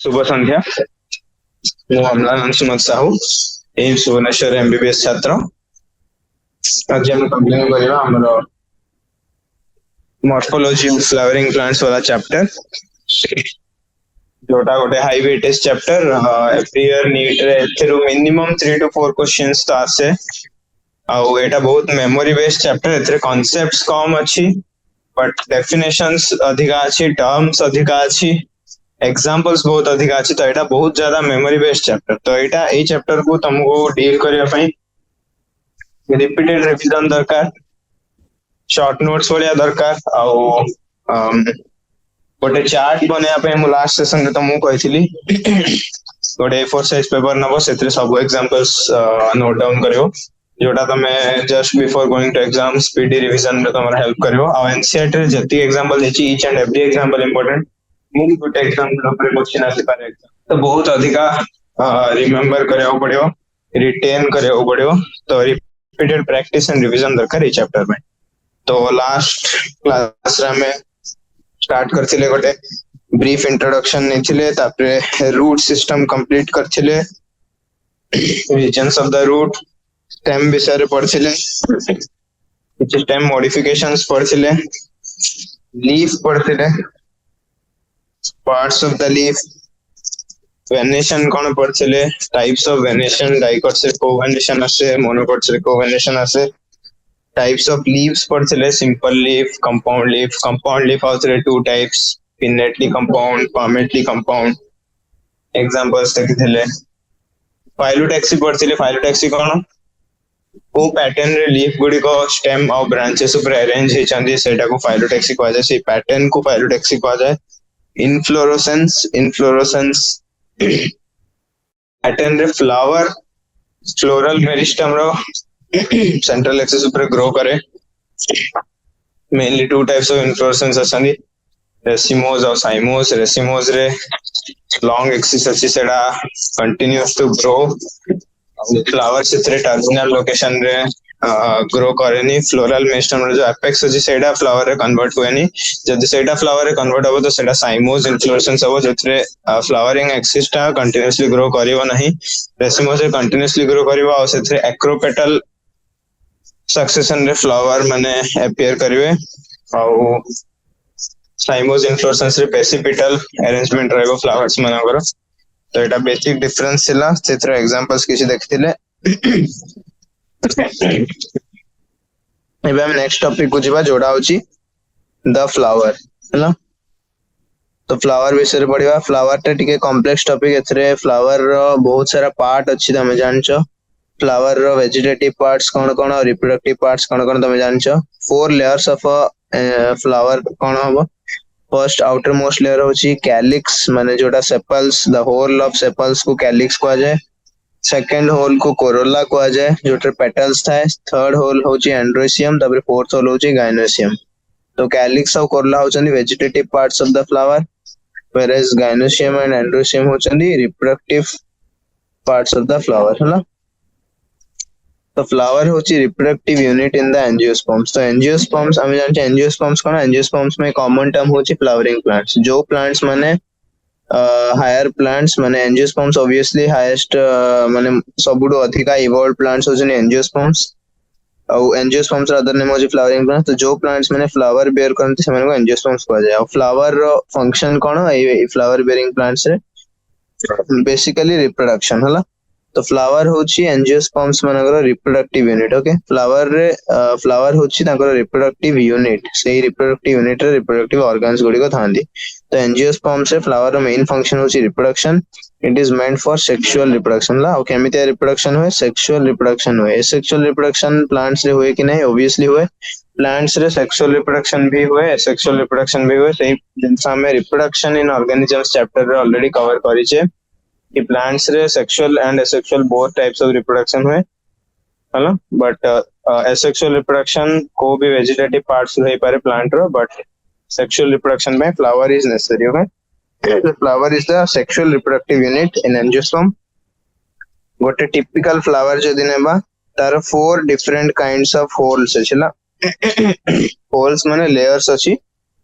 शुभ संध्या मु Amlan Anshumat Sahu AIIMS Bhubaneswar MBBS छात्र। आज हम कंटिन्यू करबा हमर मॉर्फोलॉजी ऑफ फ्लावरिंग प्लांट्स वाला चैप्टर जोटा गोटे high weightage chapter every year NEET रे एथरो मिनिमम 3 to 4 क्वेश्चंस तो आसे आउ एटा बहुत मेमोरी बेस्ड चैप्टर एथरे कांसेप्ट्स कम अछि बट डेफिनेशंस अधिका अछि टर्म्स अधिका अछि एग्जांपल्स बहुत अधिक अच्छी तो यहाँ बहुत ज्यादा मेमोरी बेस्ड चैप्टर तो यहाँ ए चैप्टर को तुमको डील करने रिपीटेड रिवीजन दरकार शॉर्ट नोट्स वाला दरकार आउ गोटे चार्ट बनया मु लास्ट सेशन रे तुमको कही गोटे A4 साइज पेपर नबो सेतरे सब एग्जांपल्स नोट डाउन करियो जोटा तमे just before going to exam speedy revision रे तमरा हेल्प करियो आ एनसीईआरटी रे जति एग्जांपल देछि each and every example important मेरी गोटे एग्जांपल ऊपर क्वेश्चन आसी पारे तो बहुत अधिका रिमेंबर करियो पड़ियो रिटेन करियो पड़ियो तो रिपीटेड प्रैक्टिस एंड रिवीजन दरकार ई चैप्टर में। तो लास्ट क्लास रे में स्टार्ट करथिले गोटे ब्रीफ इंट्रोडक्शन नेथिले तापरे रूट सिस्टम कंप्लीट करथिले reasons of the root stem विषय पढ़थिले कुछ स्टेम मॉडिफिकेशंस पढ़थिले लीफ पढ़थिले parts of the leaf venation कौन पढ़थिले टाइप्स ऑफ वेनेशन डाइकोटोसिस कोवेनेशन आसे मोनोकोटोसिस कोवेनेशन आसे टाइप्स ऑफ लीव्स पढ़थिले सिंपल लीफ कंपाउंड लीफ आउथरे two types pinnately compound palmately compound examples देखिथिले फाइलोटैक्सी पढ़थिले फाइलोटैक्सी कौन को पैटर्न रे लीफ गुडी को स्टेम और ब्रांचेस ऊपर अरेंज हे चंदी सेटा को फाइलोटैक्सी कहै जाय से पैटर्न को फाइलोटैक्सी कहै जाय। इनफ्लोरेसेंस पैटर्न रे फ्लावर फ्लोरल मेरिस्टम रो सेंट्रल एक्सिस ऊपर ग्रो करे mainly two types of inflorescence असंदी रेसिमोस और साइमोस रेसिमोस रे लॉन्ग एक्सिस अछि सेडा कंटीन्यूअस टू ग्रो फ्लावर से टर्मिनल लोकेशन रे ग्रो करेनी फ्लोरल मेरिस्टम रे जो एपेक्स अछि सेडा फ्लावर रे कन्वर्ट होएनी जदि सेडा फ्लावर रे कन्वर्ट हो तो सेडा साइमोस इन्फ्लोरेसेंस हो जथरे फ्लावरिंग एक्सिस ता कंटीन्यूअसली ग्रो करिवो नहीं रेसिमोस रे कंटीन्यूअसली ग्रो करिवो आ सेथरे एक्रोपेटल सक्सेशन रे फ्लावर माने अपीयर करिवे आ साइमोस इन्फ्लोरेसेंस रे पेसिपिटल अरेंजमेंट रहबो फ्लावर्स मानकर तो एटा बेसिक डिफरेंस थिला सेथरे एग्जांपल्स किछि देखथिले। एबे हम नेक्स्ट टॉपिक को जिबा जोडा होची द फ्लावर हैला तो फ्लावर विषय रे पढिबा फ्लावर टे टिके कॉम्प्लेक्स टॉपिक एथरे फ्लावर रो बहुत सारा पार्ट अछि तमे जानछो फ्लावर रो वेजिटेटिव पार्ट्स कोन कोन और रिप्रोडक्टिव पार्ट्स कोन कोन तमे जानछो 4 लेयर्स ऑफ अ फ्लावर कोन होबो फर्स्ट आउटर मोस्ट लेयर होची कैलिक्स माने जोटा sepals the whorl of sepals को कैलिक्स को जाय सेकंड होल को कोरोला को जाय जोटर पेटल्स थाए थर्ड होल होची एंड्रोसियम तबरे फोर्थ होल होची गाइनोसियम तो कैलिक्स और कोरोला होचंदी vegetative parts of the flower whereas gynoecium and androecium होचंदी reproductive parts of the flower हैला तो फ्लावर होची reproductive unit in the angiosperms तो एंजियोस्पर्म्स हम जानते हैं एंजियोस्पर्म्स कोन एंजियोस्पर्म्स में कॉमन टर्म होची फ्लावरिंग प्लांट्स जो प्लांट्स माने हायर प्लांट्स माने एंजियोस्पर्म्स ऑब्वियसली हाईएस्ट माने सबुडो अधिका इवॉल्व प्लांट्स होचन एंजियोस्पर्म्स और एंजियोस्पर्म्स अदर नेम होची फ्लावरिंग प्लांट्स तो जो प्लांट्स माने फ्लावर बेयर करते से माने को एंजियोस्पर्म्स कहै जाय और फ्लावर रो फंक्शन कोन ए फ्लावर बेयरिंग प्लांट्स रे बेसिकली रिप्रोडक्शन हला तो फ्लावर होची एंजियोस्पर्म्स मानकर रिप्रोडक्टिव यूनिट ओके फ्लावर रे फ्लावर होची ताकर रिप्रोडक्टिव यूनिट सेही रिप्रोडक्टिव यूनिट रे रिप्रोडक्टिव ऑर्गन्स गुडी को थांदी तो एंजियोस्पर्म्स रे फ्लावर रो मेन फंक्शन होची reproduction it is meant for sexual reproduction ला और केमिति रिप्रोडक्शन होय सेक्सुअल रिप्रोडक्शन होय सेक्सुअल रिप्रोडक्शन प्लांट्स रे होय कि नहीं ऑब्वियसली होय प्लांट्स रे सेक्सुअल रिप्रोडक्शन भी होय एसेक्सुअल रिप्रोडक्शन भी होय सेही जिनसा में रिप्रोडक्शन इन ऑर्गेनिजम्स चैप्टर रे ऑलरेडी कवर करी छे कि प्लांट्स रे sexual and asexual both types of reproduction हुए है ना बट एसेक्सुअल रिप्रोडक्शन को भी वेजिटेटिव पार्ट्स होई पारे प्लांट रो बट सेक्सुअल रिप्रोडक्शन में flower is necessary okay the flower is the sexual reproductive unit in angiosperm गोटे टिपिकल फ्लावर जदि नेबा तार 4 डिफरेंट काइंड्स ऑफ होल्स छला होल्स माने लेयर्स अछि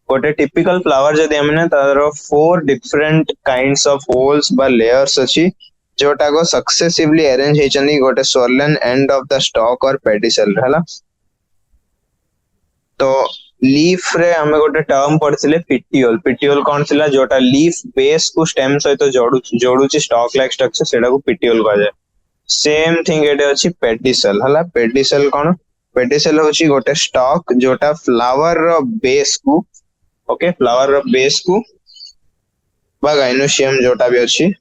गोटे टिपिकल फ्लावर जदि हमने तार 4 डिफरेंट काइंड्स ऑफ होल्स बा लेयर्स अछि जोटा को सक्सेसिवली अरेंज हेचनी गोटे swollen and of the stalk और पेडिसल हला। तो लीफ रे हमें गोटे टर्म पढ़थिले पिटियोल। पिटियोल कौन थिला जोटा लीफ बेस को स्टेम सहित जोड़ुची स्टॉक लाइक स्ट्रक्चर सेटा को पिटियोल कहा जाए। सेम थिंग एटे अछि पेडिसल हला। पेडिसल कौन? पेडिसल होची गोटे स्टॉक जोटा फ्लावर रो बेस को ओके फ्लावर रो बेस को बा गाइनोशियम जोटा भी अछि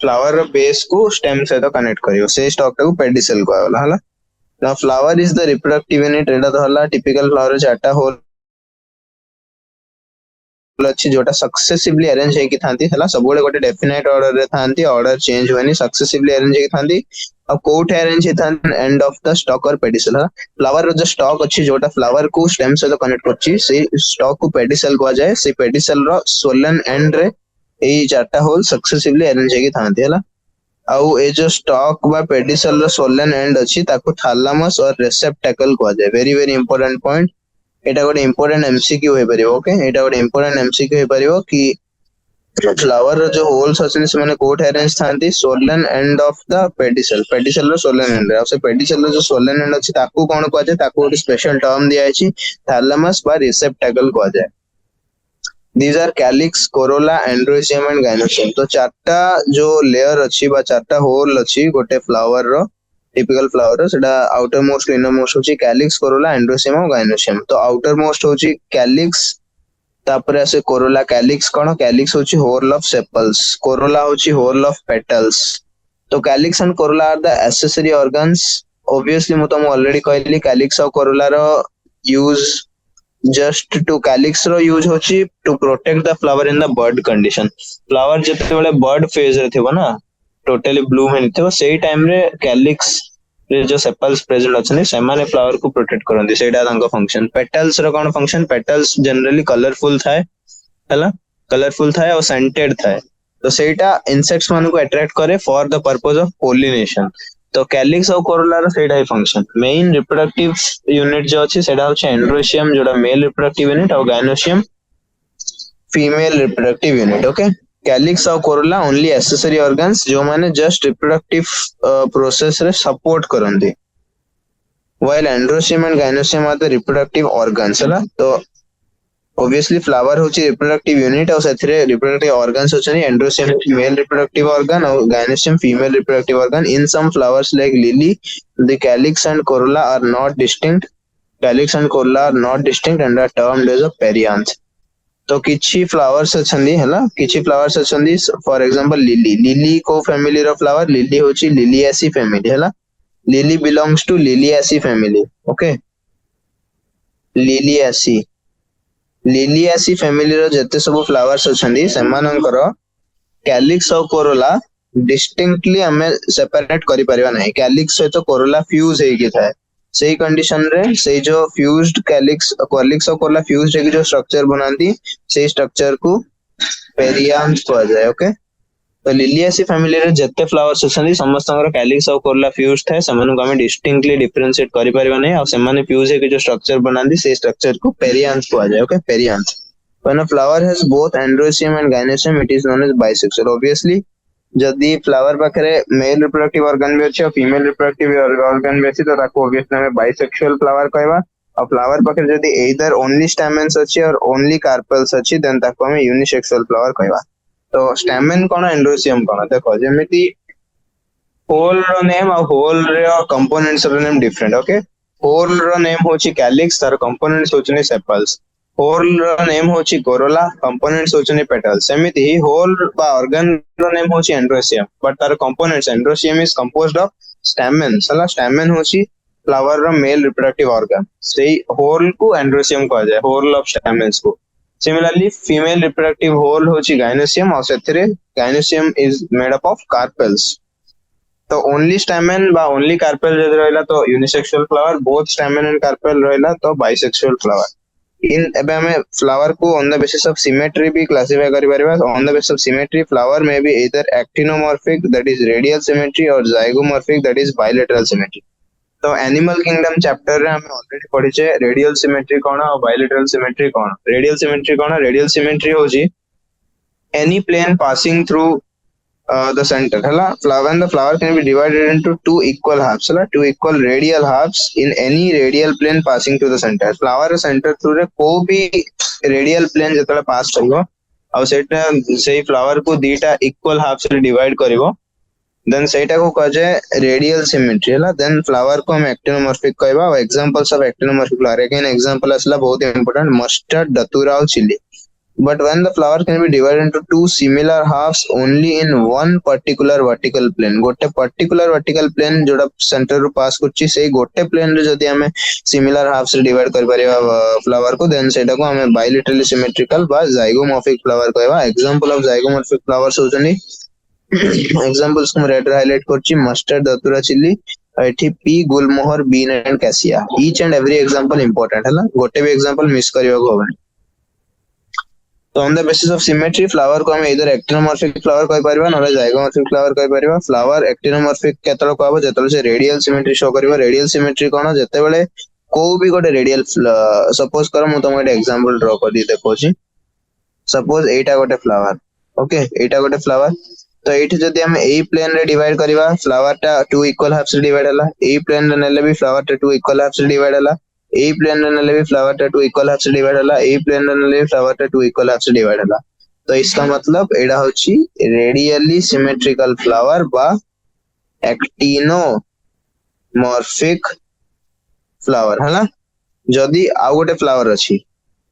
फ्लावर रो बेस को स्टेम सहित कनेक्ट करियो से स्टॉक को पेडिसल कहला हला। Now flower is the reproductive unit एटा तो हला टिपिकल फ्लावर चारटा होल अछि जोटा सक्सेसिवली अरेंज हे कि थांती हला। सब गोटे गोटे डेफिनाइट ऑर्डर रे थांती ऑर्डर चेंज होनी सक्सेसिवली अरेंज हे कि थांती। अब कोठे अरेंज हे थांती एंड ऑफ द स्टॉक और पेडिसल हला। फ्लावर रो जो स्टॉक अछि जोटा फ्लावर को स्टेम से कनेक्ट करछि से स्टॉक को पेडिसल कहा जाए। से पेडिसल रो सोलन एंड रे एई चारटा होल सक्सेसिवली अरेंज हे कि थांती हला। आउ ए जो स्टॉक बा पेडिसल रो सोलन एंड अछि ताको थालामस और रिसेप्टेकल कहा जाए। Very very important point. एटा गोटे इंपोर्टेंट एमसीक्यू हे परिबो। ओके एटा गोटे इंपोर्टेंट एमसीक्यू हे परिबो कि फ्लावर रो जो होल्स अछि से माने कोठ अरेंज थांती swollen end of the pedicel. Pedicel रो सोलन एंड रे से पेडिसल रो जो सोलन एंड अछि ताको कोन कहा जाए ताको गोटे स्पेशल टर्म दिया अछि थालामस बा रिसेप्टेकल कहा जाए। These are calyx, corolla, androecium and gynoecium. तो चारटा जो लेयर अच्छी बा चारटा होल अच्छी गोटे फ्लावर रो टिपिकल फ्लावर रो सेटा आउटर मोस्ट इनर मोस्ट होची calyx, corolla, androecium और gynoecium। तो आउटर मोस्ट होची calyx तापरे आसे corolla। calyx कोन? calyx होची whorl of sepals, corolla होची whorl of petals। तो calyx and corolla are the accessory organs। obviously मु तुम ऑलरेडी कहली calyx और corolla रो यूज जस्ट टू calyx रो यूज होची to protect the flower in the bud condition. Flower जते बेले बर्ड फेज रे थिबो ना टोटली ब्लूम हेन थिबो सेही टाइम रे calyx रे जो सेपल्स प्रेजेंट अछनी से माने फ्लावर को प्रोटेक्ट करंदी सेटा तांको फंक्शन। पेटल्स रो कोन फंक्शन? पेटल्स जनरली कलरफुल थाए हला कलरफुल थाए और सेंटेड थाए। तो सेटा इंसेक्ट्स मान को अट्रैक्ट करे for the purpose of pollination. तो कैलिक्स और कोरोला रो सेटा ही फंक्शन। मेन रिप्रोडक्टिव यूनिट जो अछि सेटा होछि एंड्रोशियम जोटा मेल रिप्रोडक्टिव यूनिट और gynoecium female reproductive unit. Okay calyx और कोरोला ओनली एसेसरी ऑर्गन्स जो माने जस्ट रिप्रोडक्टिव प्रोसेस रे support करंदी while androecium and gynoecium are the reproductive organs हला। तो obviously flower होची reproductive unit और सेथरे reproductive organs होचनी androecium male reproductive organ और gynoecium female reproductive organ। in some flowers like lily the calyx and corolla are not distinct। calyx and corolla are not distinct and are termed as a perianth। तो किछि flowers अछंदी हला किछि flowers अछंदी for example lily. Lily को family रो flower lily होची Liliaceae family हला। Lily belongs to Liliaceae family. Okay Liliaceae Liliaceae family रो जते सब flowers अछंदी सेमानंकर calyx और कोरोला डिस्टिंक्टली हमें सेपरेट करि परिबा नै। कैलिक्स से तो कोरोला फ्यूज हे कि थाए सेही कंडीशन रे से जो फ्यूज्ड कैलिक्स और कोरोला फ्यूज्ड है कि जो स्ट्रक्चर बनांती से स्ट्रक्चर को पेरियांथ कहा जाए। ओके तो लिलियासी फैमिली रे जते फ्लावर्स अछंदी समस्तंगर कैलिक्स और कोरोला फ्यूज थाए सेमानु को हमें डिस्टिंक्टली डिफरेंशिएट करि परिबा नै और सेमाने फ्यूज है कि जो स्ट्रक्चर बनांती से स्ट्रक्चर को पेरियांथ कहा जाए। Okay perianth. When a flower has both androecium and gynoecium it is known as bisexual। obviously जदि फ्लावर पाखरे मेल रिप्रोडक्टिव ऑर्गन भी अछि और फीमेल रिप्रोडक्टिव ऑर्गन भी अछि तो ताको ऑब्वियसली हमें बाइसेक्सुअल फ्लावर कहबा। और फ्लावर पाखरे जदि एइदर ओनली स्टैमेन्स अछि और ओनली कार्पेल्स अछि देन ताको हमें यूनिसेक्सुअल फ्लावर कहबा। तो स्टैमेन कोन एंड्रोसियम कोन देखो जेमिति होल रो नेम और होल रो कंपोनेंट्स रो नेम डिफरेंट। ओके होल रो नेम होची कैलिक्स तार कंपोनेंट्स होचनी सेपल्स। होल रो नेम होची कोरोला कंपोनेंट्स होचनी पेटल्स। सेमिति ही होल बा ऑर्गन रो नेम होची एंड्रोसियम बट तार components androecium is composed of stamen. सला स्टैमेन होची फ्लावर रो मेल रिप्रोडक्टिव ऑर्गन सेही होल को एंड्रोसियम कहा जाए होल ऑफ स्टैमेन्स को। Similarly, female reproductive whole होची gynoecium और सेथरे gynoecium is made up of carpels। तो only stamen बा only carpel जदि रहला तो unisexual flower, both stamen and carpel रहला तो bisexual flower। इन एबे हमें फ्लावर को on the basis of symmetry भी classify करि परिबा। on the basis of symmetry flower may be either actinomorphic that is radial symmetry or zygomorphic that is bilateral symmetry। तो animal kingdom chapter रे हम already पढ़िचे radial symmetry कोन और bilateral symmetry कोन। Radial symmetry कोन? Radial symmetry होजी any plane passing through the center hela flower, and the flower can be divided into two equal halves hela, two equal radial halves in any radial plane passing through the center. flower center through रे को भी radial plane जेतले पास करिवो आ सेटा सेही flower को दीटा equal half से divide करिवो, then सेटा को कहे रेडियल सिमेट्री हला। देन फ्लावर को हम एक्टिनोमॉर्फिक कहबा। Examples of actinomorphic flower again example असला बहुत इंपोर्टेंट मस्टर्ड, दतूरा और chilli. But when the flower can be divided into two similar halves only in one particular vertical plane, गोटे particular vertical plane जोड़ा center रू pass कुछ से गोटे plane रे जदि हमें similar halves रे divide कर परिवा flower को, then सेटा को हमें bilaterally symmetrical बा zygomorphic flower कहवा। example of zygomorphic flowers होचनी examples को रेड हाईलाइट करची मस्टर्ड, दतुरा चिल्ली, एठी pea gulmohar, bean and cassia. each and every example important है ना, गोटे भी example मिस करिवा को होबनी। तो on the basis of symmetry flower को हम इधर एक्टिनोमॉर्फिक फ्लावर कहि परिबा नले जाइगोमॉर्फिक फ्लावर कहि परिबा। फ्लावर एक्टिनोमॉर्फिक केतल को आबो जेतल से रेडियल सिमेट्री शो करिवो। रेडियल सिमेट्री कोन? जेते बेले को भी गोटे रेडियल सपोज करो मु तुम गोटे एग्जांपल ड्रा कर दी देखोची। सपोज एटा गोटे फ्लावर, ओके एटा गोटे फ्लावर, तो एठी जदि हम ए प्लेन रे डिवाइड करिवा फ्लावर टा टू इक्वल हाफ से डिवाइड हला। ए प्लेन रे नेले भी फ्लावर टा टू इक्वल हाफ से डिवाइड हला। ए प्लेन रे नेले भी फ्लावर टा टू इक्वल हाफ से डिवाइड हला। ए प्लेन रे नेले भी फ्लावर टा टू इक्वल हाफ से डिवाइड हला। तो इसका मतलब एडा होची रेडियली सिमेट्रिकल फ्लावर बा एक्टिनोमॉर्फिक फ्लावर हला। जदि आ गोटे फ्लावर अछि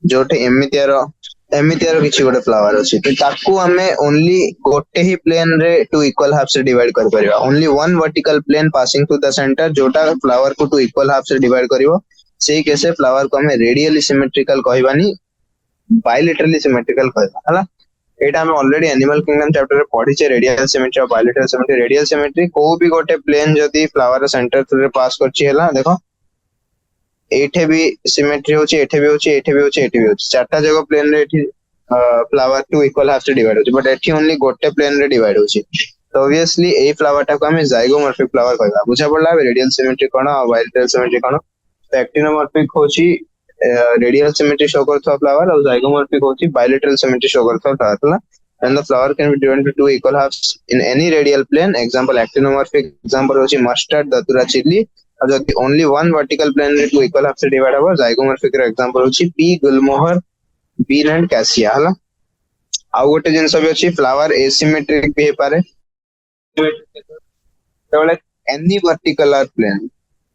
जोटे एमितियार किछि गोटे फ्लावर अछि तो ताकू हमें ओनली गोटे ही प्लेन रे टू इक्वल हाफ से डिवाइड कर परिबा। Only one vertical plane passing through the centre जोटा फ्लावर को टू इक्वल हाफ से डिवाइड करिवो, सेही केसे फ्लावर को हमें रेडियली सिमेट्रिकल कहबानी बायलैटरली सिमेट्रिकल कहबा हला। एटा हम ऑलरेडी एनिमल किंगडम चैप्टर रे पढिचे रेडियल सिमेट्री और बायलैटरल सिमेट्री। रेडियल सिमेट्री को भी गोटे प्लेन जदी फ्लावर सेंटर थ्रू रे पास करछि हला, देखो एठे भी सिमेट्री होची, एठे भी होची, एठे भी होची, एठे भी होची, चारटा जगह प्लेन रे एठी फ्लावर टू इक्वल हाफ से डिवाइड होची, बट एठी ओनली गोटे प्लेन रे डिवाइड होची। तो ऑब्वियसली ए फ्लावर टा को हमें जाइगोमॉर्फिक फ्लावर कहबा। बुझा पड़ला रेडियल सिमेट्री कोन और बायलैटरल सिमेट्री कोन। तो एक्टिनोमॉर्फिक होची रेडियल सिमेट्री शो करथो फ्लावर और जाइगोमॉर्फिक होची बायलैटरल सिमेट्री शो करथो flower. and the flower can be divided into two equal halves in any radial plane. Example actinomorphic example होची mustard, datura chilli. और जदि only one vertical plane रे two equal half से divide हो zygomorphic रे example होची pea gulmohar, bean and cassia हला। आ गोटे जिंस भी अछि फ्लावर एसिमेट्रिक भी हे पारे। तो any vertical plane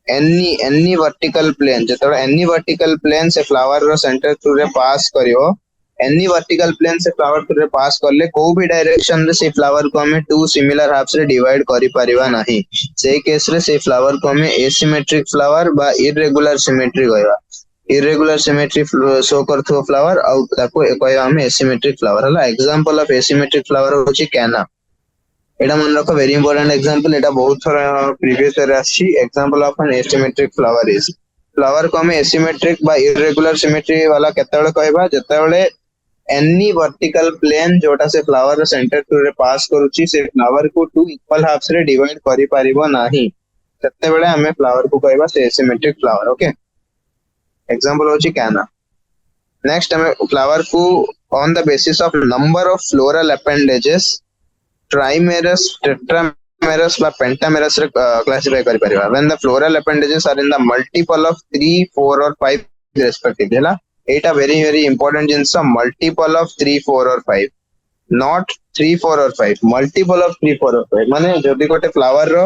any vertical plane जेतबे एनी वर्टिकल प्लेन से फ्लावर रो सेंटर थ्रू रे पास करियो, एनी वर्टिकल प्लेन से फ्लावर थ्रू रे पास करले को भी डायरेक्शन रे से फ्लावर को हमें टू सिमिलर हाफ से डिवाइड करि परिबा नाही। से केस रे से फ्लावर को हमें एसिमेट्रिक फ्लावर बा इरेगुलर सिमेट्री कहबा। इरेगुलर सिमेट्री शो करथो फ्लावर और ताको कहबा हमें एसिमेट्रिक फ्लावर हला। एग्जांपल ऑफ एसिमेट्रिक फ्लावर होची कैना। एटा मन रखो वेरी इंपोर्टेंट एग्जांपल, एटा बहुत थोड़ा प्रीवियस ईयर आछि। Example of an asymmetric flower is flower को हमें एसिमेट्रिक बा इरेगुलर सिमेट्री वाला केतेबेले कहबा जेतेबेले एनी वर्टिकल प्लेन जोटा से फ्लावर सेंटर थ्रू रे पास करूची से फ्लावर को टू इक्वल हाफ से डिवाइड करि परिबो नाही, तेतेबेले हमें फ्लावर को कहबा से एसिमेट्रिक फ्लावर। ओके एग्जांपल होची कैना। नेक्स्ट हमें फ्लावर को on the basis of number of floral appendages trimerous, tetramerous बा पेंटामेरस रे क्लासिफाई करि परिबा। When the floral appendages are in the multiple of 3, 4 और 5 रेस्पेक्टिवली हला। एटा very important things multiple of 3, 4 और 5, नॉट 3, 4 और 5, मल्टीपल ऑफ 3, 4 और 5। माने जदी गोटे फ्लावर रो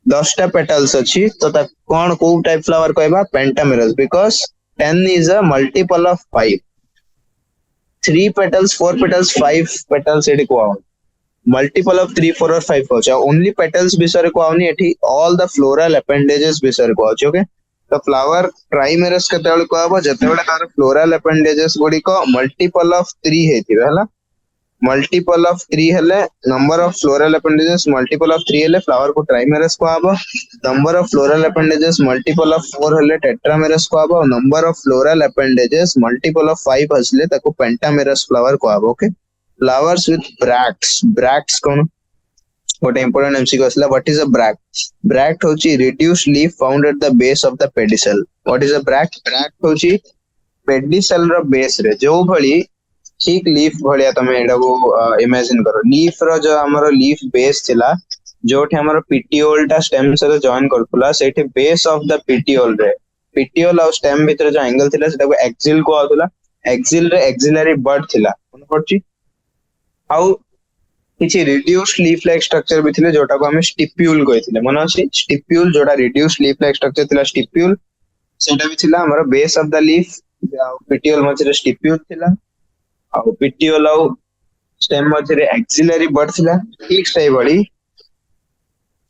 10टा पेटल्स अछि तो ता कोन को टाइप फ्लावर कहबा pentamerous, because 10 is a multiple of 5। 3 petals, 4 petals, 5 petals एडी को मल्टीपल ऑफ 3, 4 और 5 होचा। ओनली पेटल्स विषय को आउनी एठी ऑल द फ्लोरल अपेंडेजेस विषय को आउची। ओके तो फ्लावर ट्राइमेरस केतेबेले को आबो जेतेबेले तार फ्लोरल अपेंडेजेस गुडी को मल्टीपल ऑफ 3 हेतिबे हला। मल्टीपल ऑफ 3 हेले number of floral appendages multiple of 3 हेले फ्लावर को ट्राइमेरस को आबो। Number of floral appendages multiple of 4 हेले टेट्रामेरस को आबो। Number of floral appendages multiple of 5 हसले ताको पेंटामेरस फ्लावर को आबो। Okay flowers with bracts, bracts कोन गोटे इंपोर्टेंट एमसीक्यू आसला what is a bract bract होची reduced leaf found at the base of the pedicel what is a bract bract होची pedicel रो base रे जो भली ठीक लीफ भलिया तमे एडा को इमेजिन करो लीफ रो जो हमरो लीफ बेस थिला जोठी हमरो पिटियोल टा स्टेम से जॉइन करथुला सेठी बेस ऑफ द पिटियोल रे पिटियोल और स्टेम भीतर जो एंगल थिला सेटा को एक्सिल को आथुला एक्सिल रे एक्सिलरी बड थिला कोन पड़ची आउ किछि रिड्यूस्ड लीफ लाइक स्ट्रक्चर भी थिले जोटा को हमें स्टिप्यूल कहथिले मन अछि स्टिप्यूल जोटा रिड्यूस्ड लीफ लाइक स्ट्रक्चर थिला स्टिप्यूल सेटा भी थिला हमरो base of the leaf petiole मझरे स्टिप्यूल थिला आ पिटियोल और स्टेम मझरे एक्सिलरी बड थिला ठीक सही बड़ी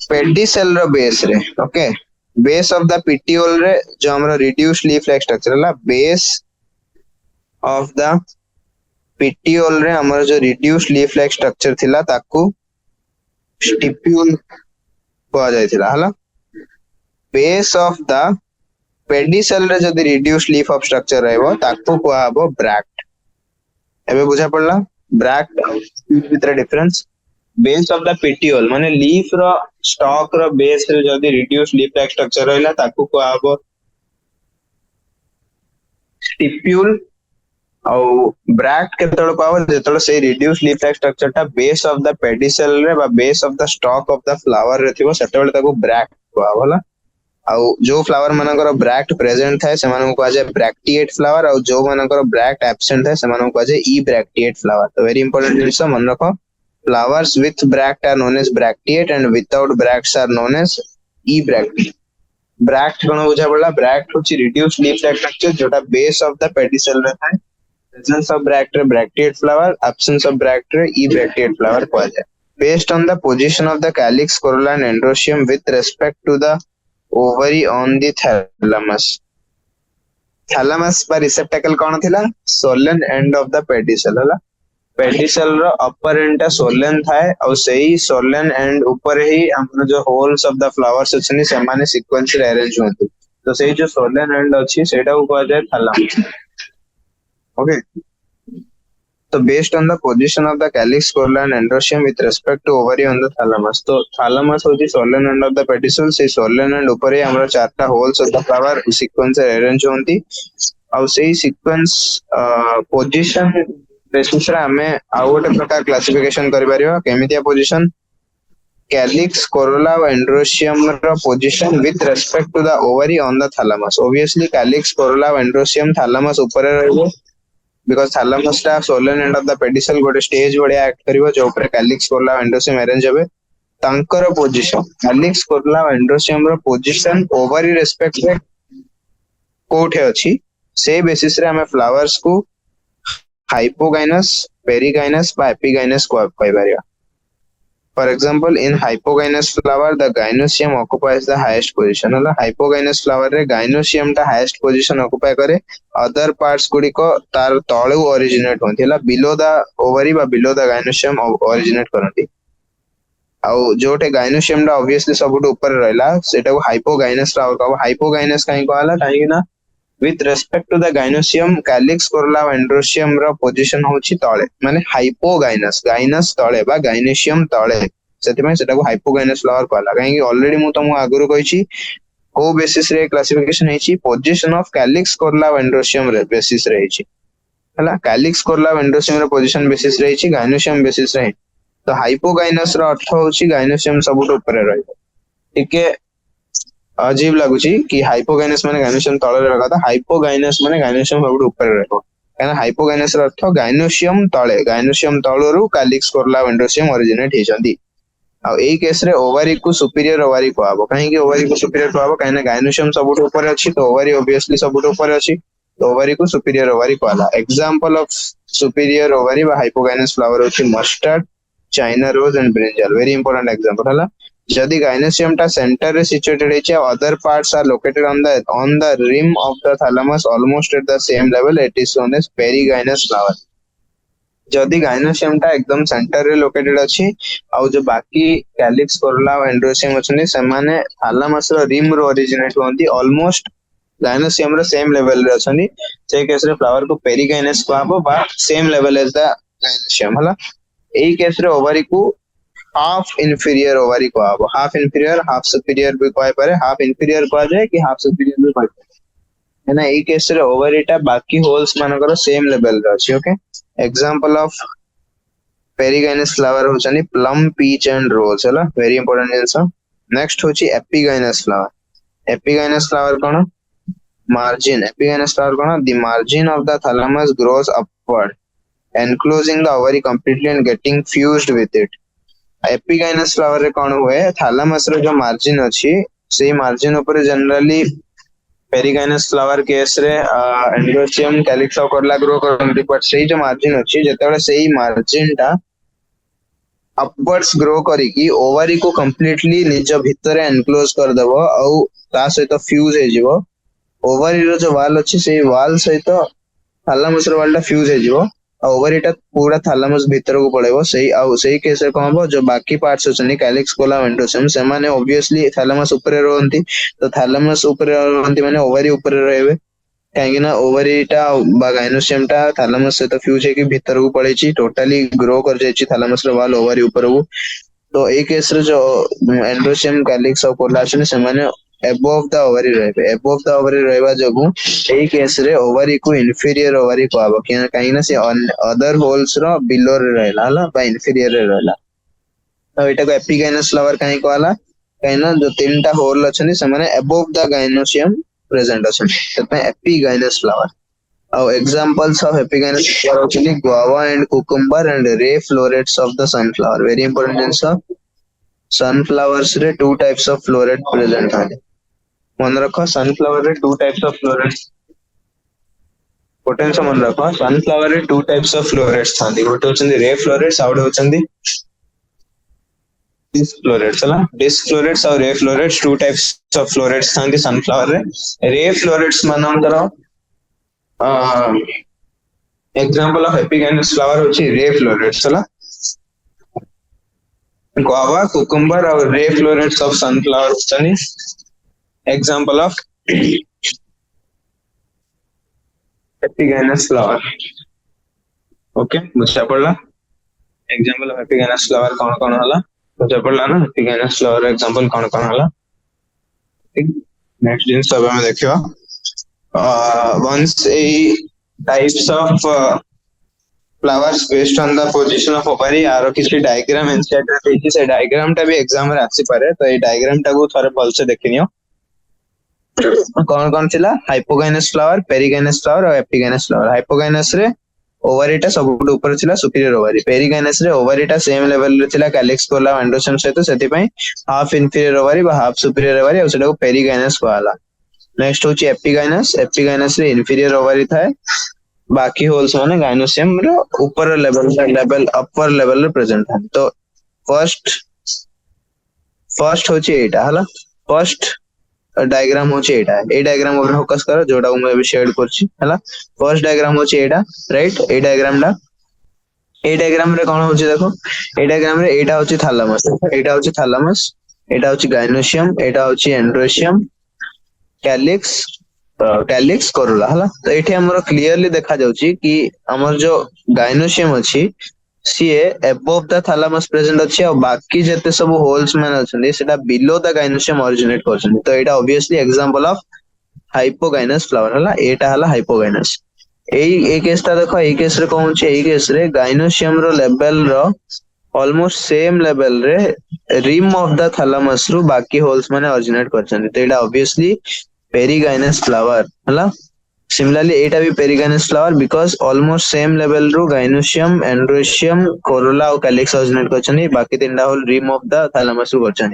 पेडिसेल रो बेस रे okay base of the petiole रे जो हमरो रिड्यूस्ड लीफ लाइक स्ट्रक्चर हला बेस ऑफ द पिटियोल रे हमर जो रिड्यूस्ड लीफ लाइक स्ट्रक्चर थिला ताकू स्टिप्यूल को जाय थिला हला बेस ऑफ द पेडिसेल रे जदी रिड्यूस्ड लीफ ऑफ स्ट्रक्चर रहबो ताकू को आबो ब्रैक्ट एबे बुझा पड़ला ब्रैक्ट स्टिप्यूल भीतर difference base of the petiole माने लीफ रो स्टॉक रो बेस रे जदी रिड्यूस्ड लीफ लाइक स्ट्रक्चर रहला ताकू को आबो स्टिप्यूल और ब्रैक्ट केतळ पावर जेतळ से रिड्यूस लीफ लाइक स्ट्रक्चर टा बेस ऑफ द पेडिसेल रे बा base of the stock of the flower रे थिबो सेतळ ताको ब्रैक्ट पावला और जो फ्लावर मानकर ब्रैक्ट प्रेजेंट थाए से मानको आ जाय ब्रैक्टिएट फ्लावर और जो मानकर ब्रैक्ट एब्सेंट थाए से मानको आ जाय ई ब्रैक्टिएट फ्लावर तो वेरी इंपोर्टेंट जिंस मन रखो flowers with bract are known as bracteate and without bracts are known as ebracteate bract कोन बुझा पड़ला ब्रैक्ट होची रिड्यूस लीफ लाइक स्ट्रक्चर जोटा बेस ऑफ द पेडिसेल रे थाए presence of bracteate flower, absence of bracteate flower को जाए. Based on the position of the calyx, corolla and androecium with respect to the ovary on the thalamus. Thalamus पर receptacle कौन थिला? Solen end of the pedicel हला. Pedicel रो upper end टा solen थाए और सही solen end ऊपर ही हमने जो holes of the flowers अच्छी से हमारे sequence रे arrange होते. तो सही जो solen end अच्छी सेटा को कहा जाए thalamus. Okay. So based on the position of the calyx, corolla and androecium with respect to ovary on the thalamus. So thalamus होती solen end of the pedicel. से solen end ऊपर ही हमारा चारटा holes of the flower sequence arrange होती. और सही sequence position basis रे हमें आउ गोटे प्रकार classification करि परिबा केमितिया position calyx, corolla और androecium row position with respect to the ovary on the thalamus. Obviously calyx, corolla और androecium thalamus ऊपर रहबो. Because thalamus टा solen end of the pedicel गोटे स्टेज बड़े एक्ट करिवो जो ऊपर calyx, corolla और androecium arrange हेबे तांकर पोजीशन calyx, corolla और androecium रो पोजीशन ओवरी रेस्पेक्ट रे कोठे अछि से बेसिस रे हमें फ्लावर्स को हाइपोगाइनस, पेरिगाइनस बा एपिगाइनस को कहि परिया. For example, in hypogynous flower, the gynoecium occupies the highest position. मतलब hypogynous flower रे gynoecium टा highest position occupy करे, other parts गुडी को तार तळु originate होती है. Below the ovary बा below the gynoecium originate करती. आउ जोटे gynoecium टा obviously सबुठ ऊपर रहला, सेटा को hypogynous flower का hypogynous काहे कहला काहे ना with respect to the gynoecium, calyx, corolla और androecium रो position होची तळे माने hypogynous gynous तळे बा gynoecium तळे सेति में सेटा को hypogynous flower कहला काहे ऑलरेडी मु तुमको आगुरु कहिची को बेसिस रे क्लासिफिकेशन हेची पोजीशन ऑफ calyx, corolla और androecium रे बेसिस रे हेची हला calyx, corolla और androecium रो पोजीशन बेसिस रे हेची gynoecium बेसिस रे तो hypogynous रो अर्थ होची gynoecium सबुठ ऊपर रहइबो ठीक है. अजीब लागुची कि हाइपोगाइनस माने गाइनोसियम तळे रहबा था हाइपोगाइनस माने गाइनोसियम सबुठ ऊपर रहबो काना हाइपोगाइनस रो अर्थ गाइनोसियम तळरू calyx, corolla और androecium ओरिजिनेट हेचंदी. आ एई केस रे ओवरी को सुपीरियर ओवरी को आबो काहे कि ओवरी को सुपीरियर को आबो काहे गाइनोसियम सबुठ ऊपर अछि तो ओवरी ऑब्वियसली सबुठ ऊपर अछि तो ओवरी को सुपीरियर ओवरी को आला. एग्जांपल ऑफ सुपीरियर ओवरी बा हाइपोगाइनस फ्लावर अछि mustard, China rose and brinjal. Very important example हला. जदि gynoecium टा सेंटर रे सिचुएटेड है other parts are located on the rim of the thalamus almost at the same level, it is known as perigynous flower. जदि gynoecium टा एकदम centre रे located अछि और जो बाकी calyx, corolla और androecium अछि से माने thalamus रो rim रो ओरिजिनेट होंती ऑलमोस्ट gynoecium रो सेम लेवल रे अछि से केस रे फ्लावर को perigynous को आबो बा same level as the gynoecium हला. एई केस रे ओवरी को हाफ इनफीरियर ओवरी को आबो हाफ इनफीरियर हाफ सुपीरियर भी कहि पारे हाफ इनफीरियर कह जाए कि हाफ सुपीरियर भी कहि पारे है ना एई केस रे ओवरीटा बाकी होल्स मानकर सेम लेवल रे अछि okay example of perigynous flower होचनी प्लम पीच एंड रोज हैला वेरी इंपोर्टेंट जिंस नेक्स्ट होची एपिगाइनस फ्लावर एपिगाइनस फ्लावर कोन margin epigaynous flower कोन the margin of the thalamus grows upward enclosing the ovary completely and getting fused with it epigynous flower रे कोन हुए thalamus रे जो margin अछि सेही मार्जिन ऊपर जनरली पेरिगाइनस फ्लावर केस रे androecium calyx of corolla grow करंती बट सेही जो मार्जिन अछि जेतेबेले सेही मार्जिन टा अपवर्ड्स ग्रो करिकी ओवरी को कंप्लीटली निज भितर एनक्लोज कर देबो और ता सहित फ्यूज हे जिवो ओवरी रो जो वाल अछि सेही वाल सहित थैलामस रो वाल टा फ्यूज हे जिवो ओवरी टा पूरा थैलामस भीतर को पळेबो सेही केस रे कहबो जो बाकी पार्ट्स छनि कैलिक्स कोला एंडोसियम से माने ऑब्वियसली थैलामस ऊपर रहंती तो थैलामस ऊपर रहंती माने ओवरी ऊपर रहबे काहेकि ना ओवरी टा बा गाइनोसियम टा थैलामस से तो फ्यूज है कि भीतर को पळेची टोटली ग्रो कर जायची थैलामस रो वाल ओवरी ऊपर को तो ए केस रे जो एंडोसियम कैलिक्स और कोला छनि से माने above the ovary रहबे above the ovary रहबा जगु एई केस रे ओवरी को इंफीरियर ओवरी कहबो काहे ना से अदर होल्स रो बिलो रे रहला हला बा इंफीरियर रे रहला तो एटा को एपिगाइनस फ्लावर काहे कहला काहे ना जो तीनटा होल अछनी से माने above the gynosium present अछन तते एपिगाइनस फ्लावर और examples of epigynous flower actually guava and cucumber and रे florets of the sunflower very important things sunflowers रे two types of floret present थाने मन रखो सनफ्लावर रे two types of florets potential मन रखो सनफ्लावर रे टू टाइप्स ऑफ फ्लोरेट्स थांदी गोटे होचंदी रे फ्लोरेट्स आउट होचंदी डिस्क फ्लोरेट्स हला डिस्क फ्लोरेट्स और ray florets two types of florets थांदी सनफ्लावर रे फ्लोरेट्स मानन करो एग्जांपल ऑफ एपिगाइनस फ्लावर होची रे फ्लोरेट्स हला गुआवा कुकुम्बर और रे फ्लोरेट्स ऑफ सनफ्लावर होचनी example of epigynous flower okay मुझे पड़ला एग्जांपल ऑफ एपिगाइनस फ्लावर कौन कौन हला मुझे पड़ला ना एपिगाइनस फ्लावर एग्जांपल कौन कौन हला नेक्स्ट दिन सब में देखियो once a types of flowers based on the position of ovary आरो किसी डायग्राम एनसीईआरटी रे देछि से डायग्राम टा भी एग्जाम रे आसी पारे तो ए डायग्राम टा को थोड़े भल से देखिनियो कौन कौन थिला हाइपोगाइनस फ्लावर पेरिगाइनस फ्लावर और एपिगाइनस फ्लावर हाइपोगाइनस रे ओवरी टा सब ऊपर थिला सुपीरियर ओवरी पेरिगाइनस रे ओवरी टा सेम लेवल रे थिला कैलिक्स कोला एंडोसियम सहित सेति पई हाफ इनफीरियर ओवरी बा हाफ सुपीरियर ओवरी और सेटा को पेरिगाइनस कहला नेक्स्ट होची एपिगाइनस एपिगाइनस रे इंफीरियर ओवरी थाए बाकी होल्स माने गाइनोसियम रो ऊपर लेवल अपर लेवल रे प्रेजेंट थाए तो फर्स्ट होची एटा हला फर्स्ट डायग्राम होची एटा ए डायग्राम ऊपर फोकस करो जोडा मैं भी शेड करछि हला फर्स्ट डायग्राम होची एटा राइट ए डायग्राम रे कोन होची देखो ए डायग्राम रे एटा होची थैलामस एटा होची गाइनोसियम एटा होची एंड्रोसियम कैलिक्स कोरोला हला तो एठी हमरो क्लियरली देखा जाउची कि हमर जो गाइनोसियम अछि CA above the thalamus present अछि और बाकी जते सब होल्स मन अछन सेटा बिलो द गाइनोसियम ओरिजिनेट करछन तो एटा obviously example of hypogynous flower हला एटा हला हाइपोगाइनस ए केसटा देखो ए केस रे कोन छै ए केस रे गाइनोसियम रो लेवल रो ऑलमोस्ट सेम लेवल रे रिम ऑफ द थैलामस रो बाकी होल्स माने ओरिजिनेट करछन तो एटा ऑब्वियसली पेरिगाइनस फ्लावर हला सिमिलरली एटा भी perigynous flower because almost same level रो गाइनोसियम एंड्रोसियम कोरोला और कैलिक्स ओरिजिनेट करछन बाकी तीनटा whorl rim of the thalamus रो करछन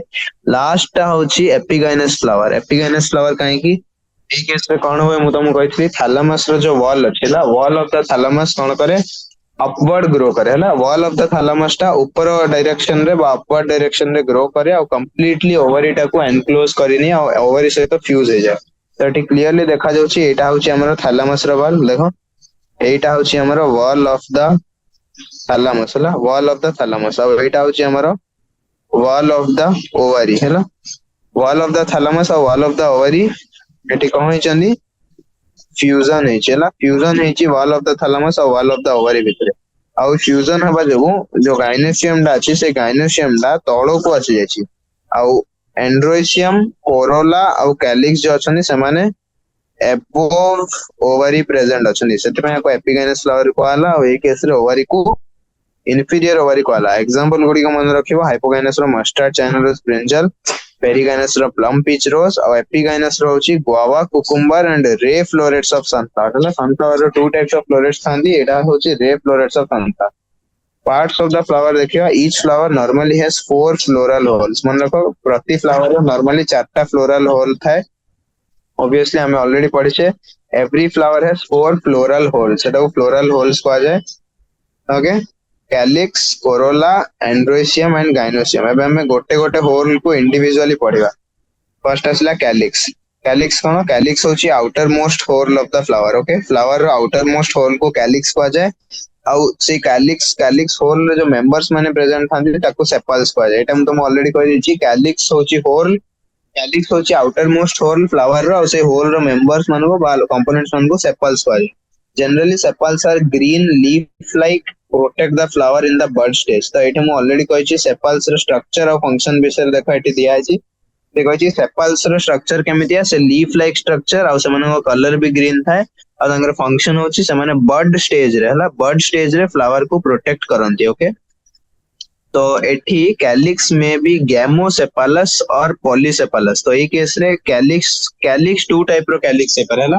लास्ट टा होची एपिगाइनस फ्लावर काहे की ए केस रे कोन होय मु तुमको कहथि थैलामस रो जो वॉल अछला वॉल ऑफ द थैलामस कोन करे अपवर्ड ग्रो करे हला वॉल ऑफ द थैलामस टा ऊपर डायरेक्शन रे बा अपवर्ड डायरेक्शन रे ग्रो करे और कंप्लीटली ओवरी टा को एनक्लोज करिनी और ओवरी से तो फ्यूज हो जाए तो एटी क्लियरली देखा जाउची एटा होची हमर थैलामस रो वॉल देखो एटा होची हमर वॉल ऑफ द थैलामस हला वॉल ऑफ द थैलामस और एटा होची हमर वॉल ऑफ द ओवरी हला वॉल ऑफ द थैलामस और wall of the ovary eighty cone fusion है चला फ्यूजन है वॉल ऑफ द थैलामस और वॉल ऑफ द ओवरी भितरे आउ फ्यूजन हवा जो गाइनोसियम डा अछि से गाइनोसियम डा तळो को आसी जाछि आउ एंड्रोइसियम कोरोला आउ कैलिक्स जो अछनी से माने एबोव ओवरी प्रेजेंट अछनी सेते में को एपिगाइनस फ्लावर को आला और ए केस रे ओवरी को इन्फीरियर ओवरी को आला एग्जांपल गुडी को मन रखिबो हाइपोगाइनस रो मस्टर्ड चाइनोरस ब्रिंजल पेरिगाइनस रो प्लम पीच रोज और एपिगाइनस रो होची गुआवा कुकुम्बर एंड रे फ्लोरेट्स ऑफ सनफ्लावर हला सनफ्लावर रो टू टाइप्स ऑफ फ्लोरेट्स थांदी एडा होची रे florets of sunflower parts of the flower देखियो each flower normally has four floral holes मन रखो प्रति flower रो normally चारटा floral hole थाए obviously हमें already पढ़िछे every flower has four floral holes सेटा को floral holes कहा जाए okay calyx corolla androecium and gynoecium एबे हमें गोटे गोटे hole को individually पढ़िबा फर्स्ट आसला calyx calyx कोन calyx होची outer most hole of the flower okay flower रो outer most hole को calyx कहा जाए आउ से कैलिक्स होल रे जो मेंबर्स माने प्रेजेंट थांदी ताको सेपल्स कहा जाय एटा हम तुम ऑलरेडी कहि दिछि कैलिक्स होची होल कैलिक्स होची आउटर मोस्ट होल फ्लावर रो से होल रो मेंबर्स माने को कंपोनेंट्स माने को सेपल्स कहा जाय generally sepals are green leaf like protect the flower in the bud stage तो एटा हम ऑलरेडी कहि छि सेपल्स रो स्ट्रक्चर और फंक्शन विषय देखो एटी दिया छि देखो छि सेपल्स रो स्ट्रक्चर केमितिया से लीफ लाइक स्ट्रक्चर और से माने को कलर भी ग्रीन थाए और तांकर फंक्शन होची से माने बड स्टेज रे हला बड स्टेज रे फ्लावर को प्रोटेक्ट करंती ओके तो एठी कैलिक्स में भी गैमोसेपालस और पॉलीसेपालस तो ए केस रे कैलिक्स टू टाइप रो कैलिक्स हे पारे हला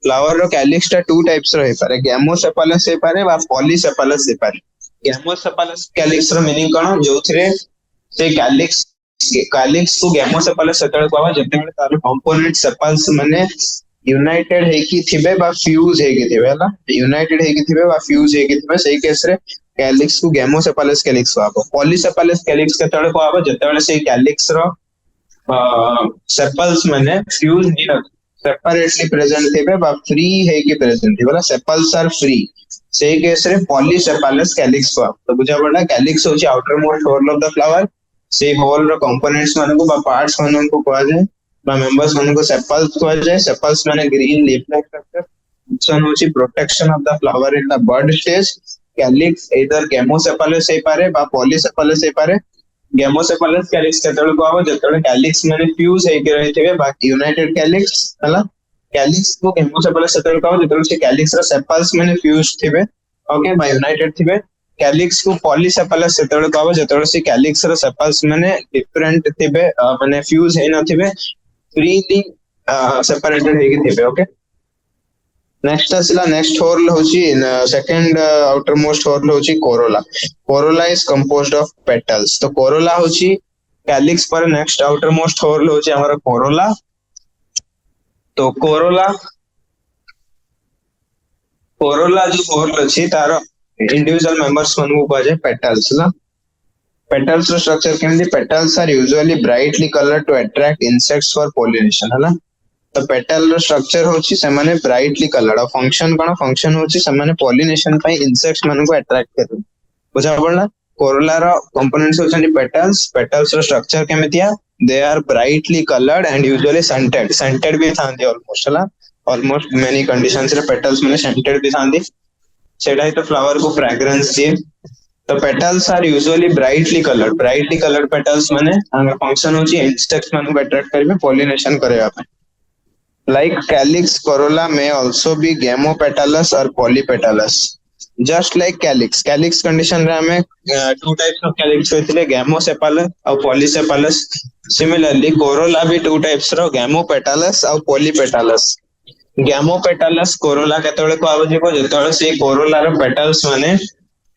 फ्लावर रो कैलिक्स टा टू टाइप्स रो हे पारे गैमोसेपालस हे पारे बा पॉलीसेपालस हे पारे गैमोसेपालस कैलिक्स रो मीनिंग कोन जोथरे से कैलिक्स को गैमोसेपालस सेतळे कहवा जते तार कंपोनेंट सेपल्स माने यूनाइटेड है कि थिबे बा फ्यूज है कि थिबे हला यूनाइटेड है कि थिबे बा फ्यूज है कि थिबे सही केस रे कैलिक्स को गैमोसेपालस कैलिक्स को पॉलीसेपालस कैलिक्स केतळे को आबो जतेबेले से कैलिक्स रो सेपल्स माने फ्यूज नि न सेपरेटली प्रेजेंट थिबे बा फ्री है कि प्रेजेंट थिबे सेपल्स आर फ्री सही केस रे पॉलीसेपालस कैलिक्स को तो बुझा पड़ला कैलिक्स होची outermost whorl of the flower से होल रो कंपोनेंट्स माने को बा पार्ट्स माने को कहा जाय बा मेंबर्स माने को सेपल्स कहा जाए सेपल्स माने green leaf like structure function होची protection of the flower in the bud stage calyx इधर गैमोसेपालस हे पारे बा पॉलीसेपालस हे पारे गैमोसेपालस कैलिक्स केतळे को आबो जतळे कैलिक्स माने फ्यूज हे के रहिथिबे बा यूनाइटेड कैलिक्स हला कैलिक्स को गैमोसेपालस केतळे को आबो जतळे से कैलिक्स रो सेपल्स माने फ्यूज थिबे ओके बा यूनाइटेड थिबे कैलिक्स को पॉलीसेपालस सेतळे को आबो जतळे से कैलिक्स रो सेपल्स माने डिफरेंट थिबे माने फ्यूज हे न थिबे freely separated है कि थिबे ओके नेक्स्ट असला नेक्स्ट होल होची सेकंड आउटर मोस्ट होल होची Corolla is composed of petals तो कोरोला होची कैलिक्स पर नेक्स्ट आउटर मोस्ट होल होची हमर कोरोला तो कोरोला जो होल अछि तार इंडिविजुअल मेंबर्स मनकु कहे पेटल्स ना petals रो स्ट्रक्चर केमदी petals are usually brightly coloured to attract insects for pollination हला तो पेटल रो स्ट्रक्चर होची से माने ब्राइटली कलर्ड और फंक्शन होची से माने पॉलिनेशन पई इंसेक्ट्स माने को अट्रैक्ट करे बुझा पड़ला कोरोला रो कंपोनेंट्स होचनी पेटल्स रो स्ट्रक्चर केमतिया they are brightly coloured and usually scented भी थांदी ऑलमोस्ट मेनी कंडीशंस रे पेटल्स माने सेंटेड भी थांदी सेटा ही तो फ्लावर को फ्रेग्रेंस दिए तो petals are usually brightly coloured petals माने हमर फंक्शन होची इंसेक्ट्स माने को अट्रैक्ट करबे पॉलिनेशन करेबा पे लाइक कैलिक्स कोरोला में आल्सो बी गैमोपेटलस और polypetalous just like calyx condition रे हमें टू टाइप्स ऑफ कैलिक्स होइतले गैमोसेपालस और पॉलीसेपालस सिमिलरली कोरोला भी टू टाइप्स रो गैमोपेटलस और पॉलीपेटलस गैमोपेटलस कोरोला केतळे को आबो जेको जेतळे से कोरोला रो पेटल्स माने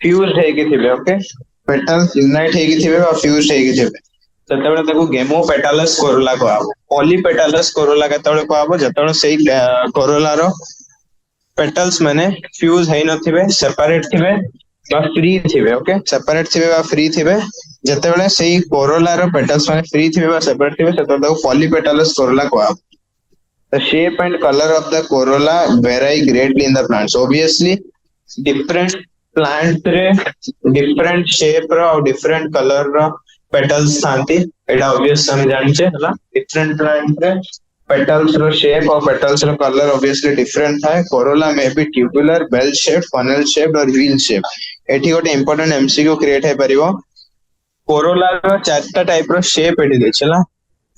फ्यूज है कि थिबे ओके पेटल्स यूनाइट है कि थिबे और फ्यूज है कि थिबे ततबेले ताको गैमोपेटलस कोरोला को आबो पॉलीपेटलस कोरोला केतळे को आबो जतळे से कोरोला रो पेटल्स माने फ्यूज है न थिबे सेपरेट थिबे बा फ्री थिबे ओके सेपरेट थिबे बा फ्री थिबे जतबेले से कोरोला रो पेटल्स माने फ्री थिबे बा सेपरेट थिबे ततबेले ताको पॉलीपेटलस कोरोला को आबो the shape and color of the corolla vary greatly in the plants obviously different plant रे different shape रो और different color रो petals थांती एटा obvious हम जानचे हला different plant रे petals रो shape और petals रो color obviously different है corolla may be tubular bell shaped funnel shaped और wheel shaped एठी गोटे इंपोर्टेंट एमसीक्यू क्रिएट है परिबो कोरोला रो चारटा टाइप रो शेप एठी देछला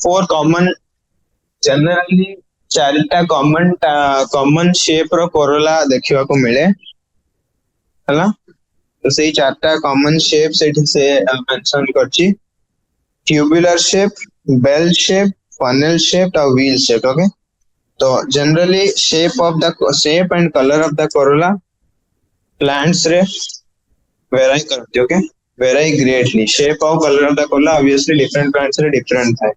फोर कॉमन जनरली चारटा कॉमन शेप रो कोरोला देखिबा को मिले हला तो सेही चारटा कॉमन शेप सेठी से मेंशन करछि tubular shape bell shape funnel shaped or wheel shaped okay so generally shape and color of the corolla plants रे vary करती okay vary greatly shape और color of the corolla obviously different plants रे different है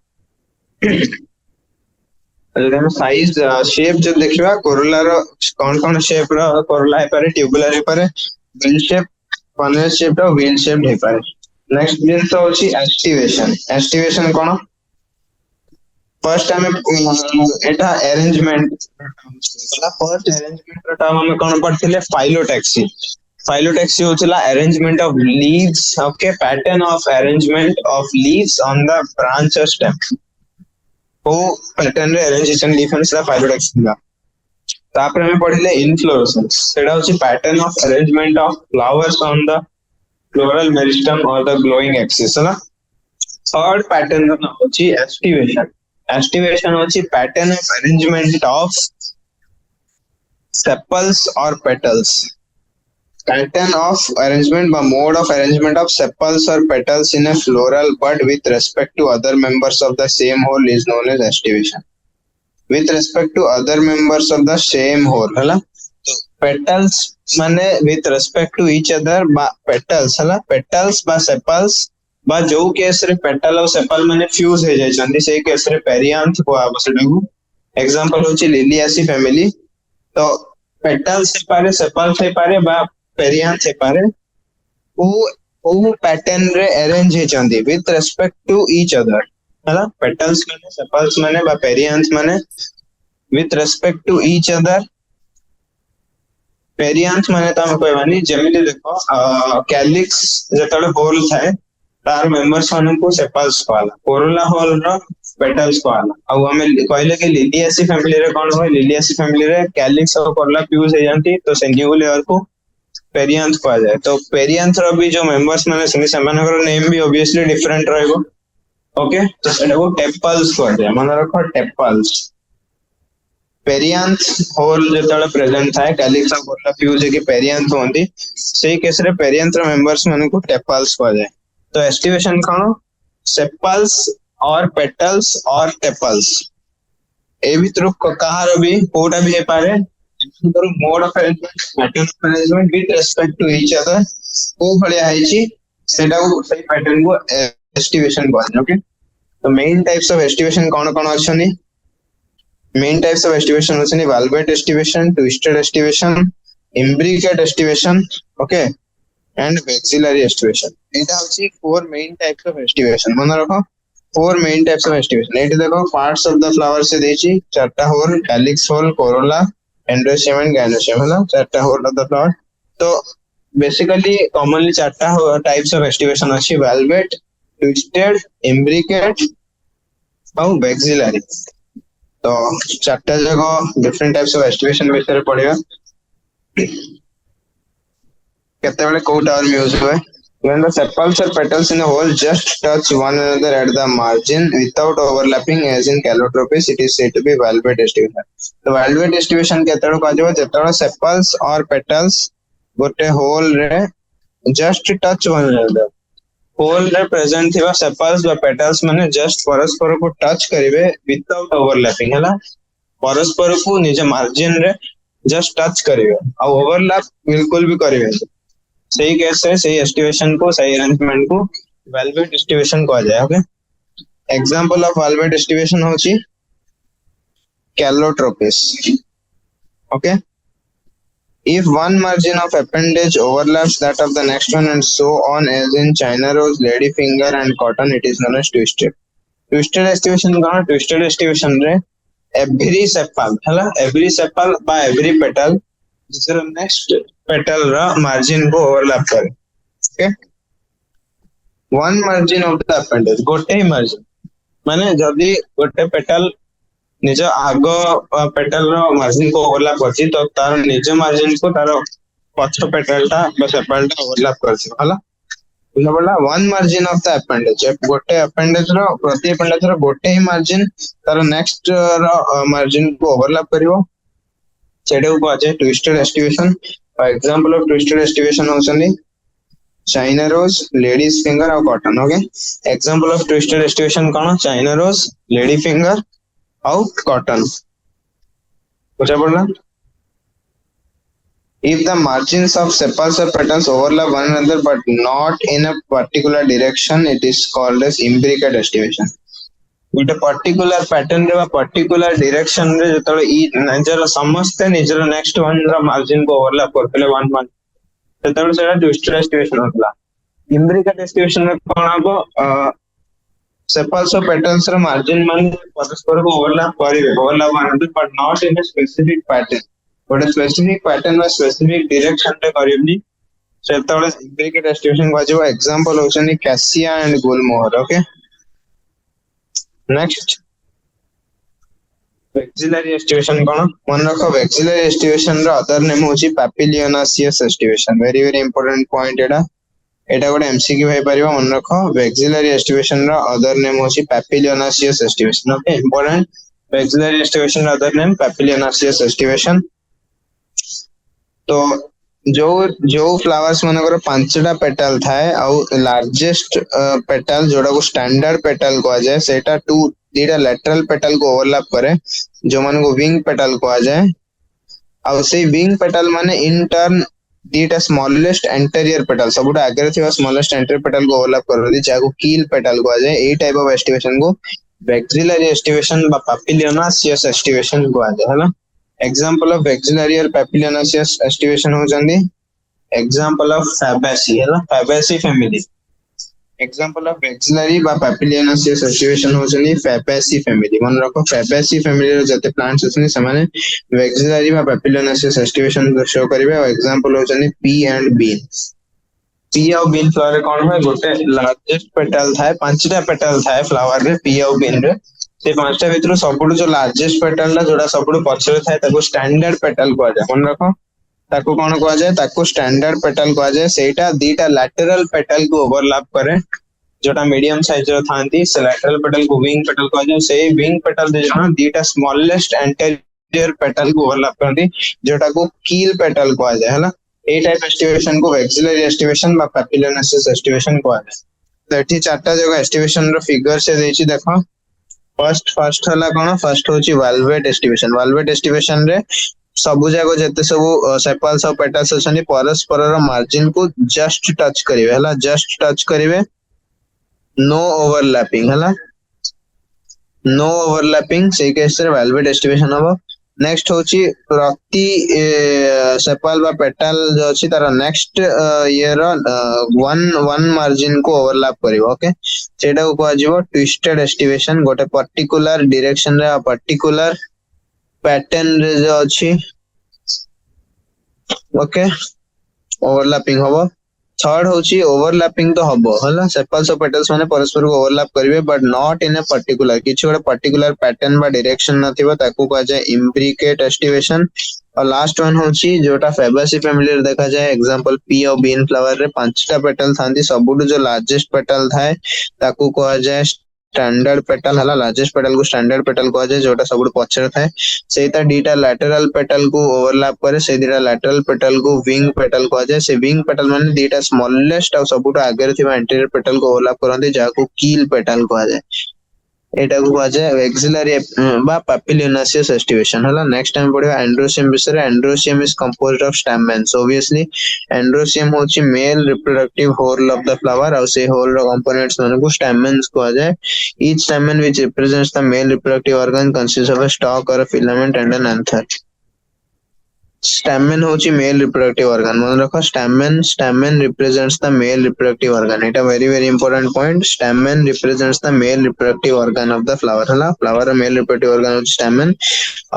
अगर हम size shape जब देखिबा Corolla रो कौन शेप रो कोरोला है पारे ट्यूबुलर है पारे बेल शेप funnel shaped और wheel shaped है पारे नेक्स्ट दिन तो होची एक्टिवेशन कोन फर्स्ट हमें एटा अरेंजमेंट फर्स्ट अरेंजमेंट रो टर्म हमें कोन पढ़थिले फाइलोटैक्सी होचला arrangement of leaves okay pattern of arrangement of leaves on the branch और स्टेम ओ पैटर्न रे अरेंजेशन लीव्स ला फाइलोटैक्सी ला तापर हमें पढ़िले इनफ्लोरेसेंस सेडा होची pattern of arrangement of flowers on the floral meristem और द ग्लोइंग एक्सिस ना थर्ड पैटर्न रो नाम होची एस्टिवेशन होची pattern of arrangement of sepals और petals pattern of arrangement by mode of arrangement of sepals or petals in a floral bud with respect to other members of the same whole is known as estivation with respect to other members of the same whole हला तो petals माने with respect to each other बा petals हला petals बा sepals बा जो case रे petal और सेपल माने फ्यूज हे जाय चंदी से केस रे पेरियांथ को आवश्यक एग्जांपल होची लिलियासी फैमिली तो पेटल से पारे सेपल से पारे बा पेरियांथ से पारे वो पैटर्न रे अरेंज हे चंदी with respect to each other हला पेटल्स माने सेपल्स माने बा पेरियांथ माने with respect to each other perianth माने तम कहवानी जेमिति देखो कैलिक्स जतले होल थाए तार मेंबर्स मानन को सेपल्स कहला कोरोला होल रो पेटल्स कहला अब हमें कहले कि लिलियासी फैमिली रे कोन होय लिलियासी फैमिली रे कैलिक्स और कोरोला फ्यूज हे जानती तो सिंगुलर लेयर को पेरियांथ कहा जाए तो पेरियांथ रो भी जो मेंबर्स माने सेमानकर नेम भी ऑब्वियसली डिफरेंट रहेगो ओके तो सेटा को टेपल्स कह जाए मन रखो टेपल्स पेरियांथ होल जतले प्रेजेंट थाए कैलिक्स और कोरोला फ्यूज के पेरियांथ होंदी सेही केस रे पेरियांथ रो मेंबर्स माने को टेपल्स कह जाए तो एस्टिवेशन कौन सेपल्स और पेटल्स और टेपल्स ए भीतर कहार भी कोटा भी है पारे mode of arrangement pattern of arrangement with respect to each other को भलिया हैची सेटा को सही पैटर्न को एस्टिवेशन कहन ओके तो मेन टाइप्स ऑफ एस्टिवेशन कौन अछनी मेन टाइप्स ऑफ एस्टिवेशन अछनी valvate aestivation twisted aestivation imbricate aestivation okay and maxillary estivation एटा होची four main types of aestivation मन रखो four main types of aestivation एटी देखो पार्ट्स ऑफ द फ्लावर से देची चारटा whorl calyx whorl corolla androecium and gynoecium है ना चारटा होल ऑफ द फ्लावर तो बेसिकली कॉमनली चारटा टाइप्स ऑफ एस्टिवेशन अछि वेलवेट ट्विस्टेड इम्ब्रिकेट और मैक्सिलरी तो चारटा जगह डिफरेंट टाइप्स ऑफ एस्टिवेशन विषय पढ़िया केते बेले को टर्म यूज हुए when the sepals or petals in a whole just touch one another at the margin without overlapping as in calotropes it is said to be valvate estivation तो valvate estivation केते को आजो जेतरो sepals और petals गोटे whorl रे just touch one another whorl रे present थिबा sepals व petals माने just परस्पर को टच करिवे without overlapping हैला परस्पर को निज मार्जिन रे just टच करिवे आ ओवरलैप बिल्कुल भी करिवे सही केस है सही एस्टिवेशन को सही अरेंजमेंट को वेलवेट एस्टिवेशन कहा जाए okay example of valvate aestivation होची Calotropis okay if one margin of appendage overlaps that of the next one and so on as in china rose ladyfinger and cotton it is known as twisted estivation का twisted estivation रे every sepal हला every sepal by every petal जिसर next petal रा margin को overlap करे okay one margin of the appendage गोटे margin माने जदी गोटे पेटल निज आगो पेटल रो मार्जिन को ओवरलैप करछि तो तार निज मार्जिन को तार पछ पेटलटा बा सेपलटा ओवरलैप करथिबो हला बुझा पड़ला one margin of the appendage गोटे अपेंडेज रो प्रति अपेंडेज रो गोटे ही मार्जिन तार नेक्स्ट रो मार्जिन को ओवरलैप करिवो सेटा को आ जाए twisted aestivation example of twisted aestivation होसनी चाइना रोज लेडीज फिंगर और cotton okay example of twisted aestivation कोन चाइना रोज लेडी फिंगर और कॉटन बुझा पड़ला if the margins of sepals or petals overlap one another but not in a particular direction it is called as imbricate estimation गोटे particular pattern रे particular direction रे जतले ई निजर समस्त निजर next one रा मार्जिन को ओवरलैप करतले वन वन ततले सेटा ट्विस्टेड एस्टिमेशन होतला इम्ब्रिकेट एस्टिमेशन में कोन हबो सेपल्स और पेटल्स रा मार्जिन मान परस्पर को ओवरलैप करिवे but not in a specific pattern गोटे स्पेसिफिक पैटर्न और स्पेसिफिक डायरेक्शन रे करिवनी सेतले इम्ब्रिकेट एस्टिमेशन को आजो एग्जांपल होछनी cassia and gulmohar okay next vexillary aestivation कोन मन रखो वैक्सिलरी एस्टिवेशन रो अदर नेम होची papilionaceous aestivation very very important point एटा गोटे एमसीक्यू होई परिबो मन रखो वैक्सिलरी एस्टिवेशन रो अदर नेम होची papilionaceous aestivation okay important vexillary aestivation रो अदर नेम पैपिलियोनासियस एस्टिवेशन तो जो जो फ्लावर्स मनकर पांचटा पेटल थाए और लार्जेस्ट पेटल जोड़ा को स्टैंडर्ड पेटल को आ जाए सेटा टू दीटा लेटरल पेटल को ओवरलैप करे जो मन को विंग पेटल को आ जाए और से विंग पेटल माने इन टर्न दीटा स्मॉलेस्ट एंटीरियर पेटल सबुटा आगे थिबा स्मॉलेस्ट एंटीरियर पेटल को ओवरलैप करदी जाको कील पेटल को आ जाए ए टाइप ऑफ एस्टिवेशन को वैक्सिलरी एस्टिवेशन बा पैपिलियोनासियस एस्टिवेशन को आ जाए हला एग्जांपल ऑफ वैक्सिलरी और पैपिलियोनासियस एस्टिवेशन हो जांदी एग्जांपल ऑफ फैबेसी है ना Fabaceae family example of vexillary बा पैपिलियोनासियस एस्टिवेशन हो जांदी फैबेसी फैमिली मन रखो फैबेसी फैमिली रो जते प्लांट्स असनी समाने वैक्सिलरी बा पैपिलियोनासियस एस्टिवेशन शो करिवे और एग्जांपल हो जांदी पी एंड बीन पी और बीन फ्लावर कोन है गोटे लार्जेस्ट पेटल थाए पांचटा पेटल थाए फ्लावर रे पी और बीन रे से पांचटा भितर सबुठु जो लार्जेस्ट पेटल ला जोड़ा सबुठु पछरे थाए ताको स्टैंडर्ड पेटल को आ जाए मन रखो ताको कोन को आ जाए ताको स्टैंडर्ड पेटल को आ जाए सेटा दीटा लैटरल पेटल को ओवरलैप करे जोटा मीडियम साइज रो थांती से लैटरल पेटल को विंग पेटल को आ जाए से विंग पेटल दे जणा दीटा स्मॉलेस्ट एंटीरियर पेटल को ओवरलैप करती जोटा को कील पेटल को आ जाए हला ए टाइप एस्टिवेशन को वैक्सिलरी एस्टिवेशन बा पैपिलियोनासिस एस्टिवेशन को आ जाए तो एठी चारटा जगह एस्टिवेशन रो फिगर से देछि देखो फर्स्ट हला कोन फर्स्ट होची वाल्वेट एस्टिवेशन रे सबु जाको जते सब सेपल्स और पेटल्स अछनी परस्पर रो मार्जिन को जस्ट टच करिवे हला जस्ट टच करिवे नो ओवरलैपिंग हला नो ओवरलैपिंग से केस रे वाल्वेट एस्टिवेशन हबो नेक्स्ट होची प्रति सेपल बा पेटल जो अछि तार नेक्स्ट ईयर वन मार्जिन को ओवरलैप करिवो ओके सेटा को कहजिवो ट्विस्टेड एस्टिवेशन गोटे पर्टिकुलर डायरेक्शन रे पर्टिकुलर पैटर्न रे जो अछि ओके ओवरलैपिंग हबो थर्ड होची ओवरलैपिंग तो हबो हला सेपल्स और पेटल्स माने परस्पर को ओवरलैप करिवे but not in a particular किछ गोटे पर्टिकुलर पैटर्न बा डायरेक्शन नथिबो ताकू कह जाय इम्ब्रिकेट एस्टिवेशन और लास्ट वन होची जोटा फैबेसी फैमिली रे देखा जाय एग्जांपल पी और बीन फ्लावर रे पांचटा पेटल थांती सबुटु जो लार्जेस्ट पेटल थाए ताकू कह जाय स्टैंडर्ड पेटल हला लार्जेस्ट पेटल को स्टैंडर्ड पेटल कह जाय जोटा सबुटु पछरे थाए सेटा डीटा लैटरल पेटल को ओवरलैप करे से डीटा लैटरल पेटल को विंग पेटल कह जाय से विंग पेटल माने डीटा स्मॉलेस्ट और सबुटु आगे रे थिबा एंटीरियर पेटल को ओवरलैप करंती जाको कील पेटल कह जाय एटा को कह जाय वैक्सिलरी बा पैपिलियोनासियस एस्टिवेशन हला नेक्स्ट टाइम पढिबा एंड्रोसियम विषय androecium is composed of stamens obviously androecium होची male reproductive whorl of the flower और से होल रो कंपोनेंट्स माने को स्टैमेन्स कह जाय each stamen which represents the male reproductive organ consists of a stalk or a filament and an anther stamen होची male reproductive organ मन रखो stamen represents the male reproductive organ Etah very very important point stamen represents the male reproductive organ of the flower हला flower रो male reproductive organ होची stamen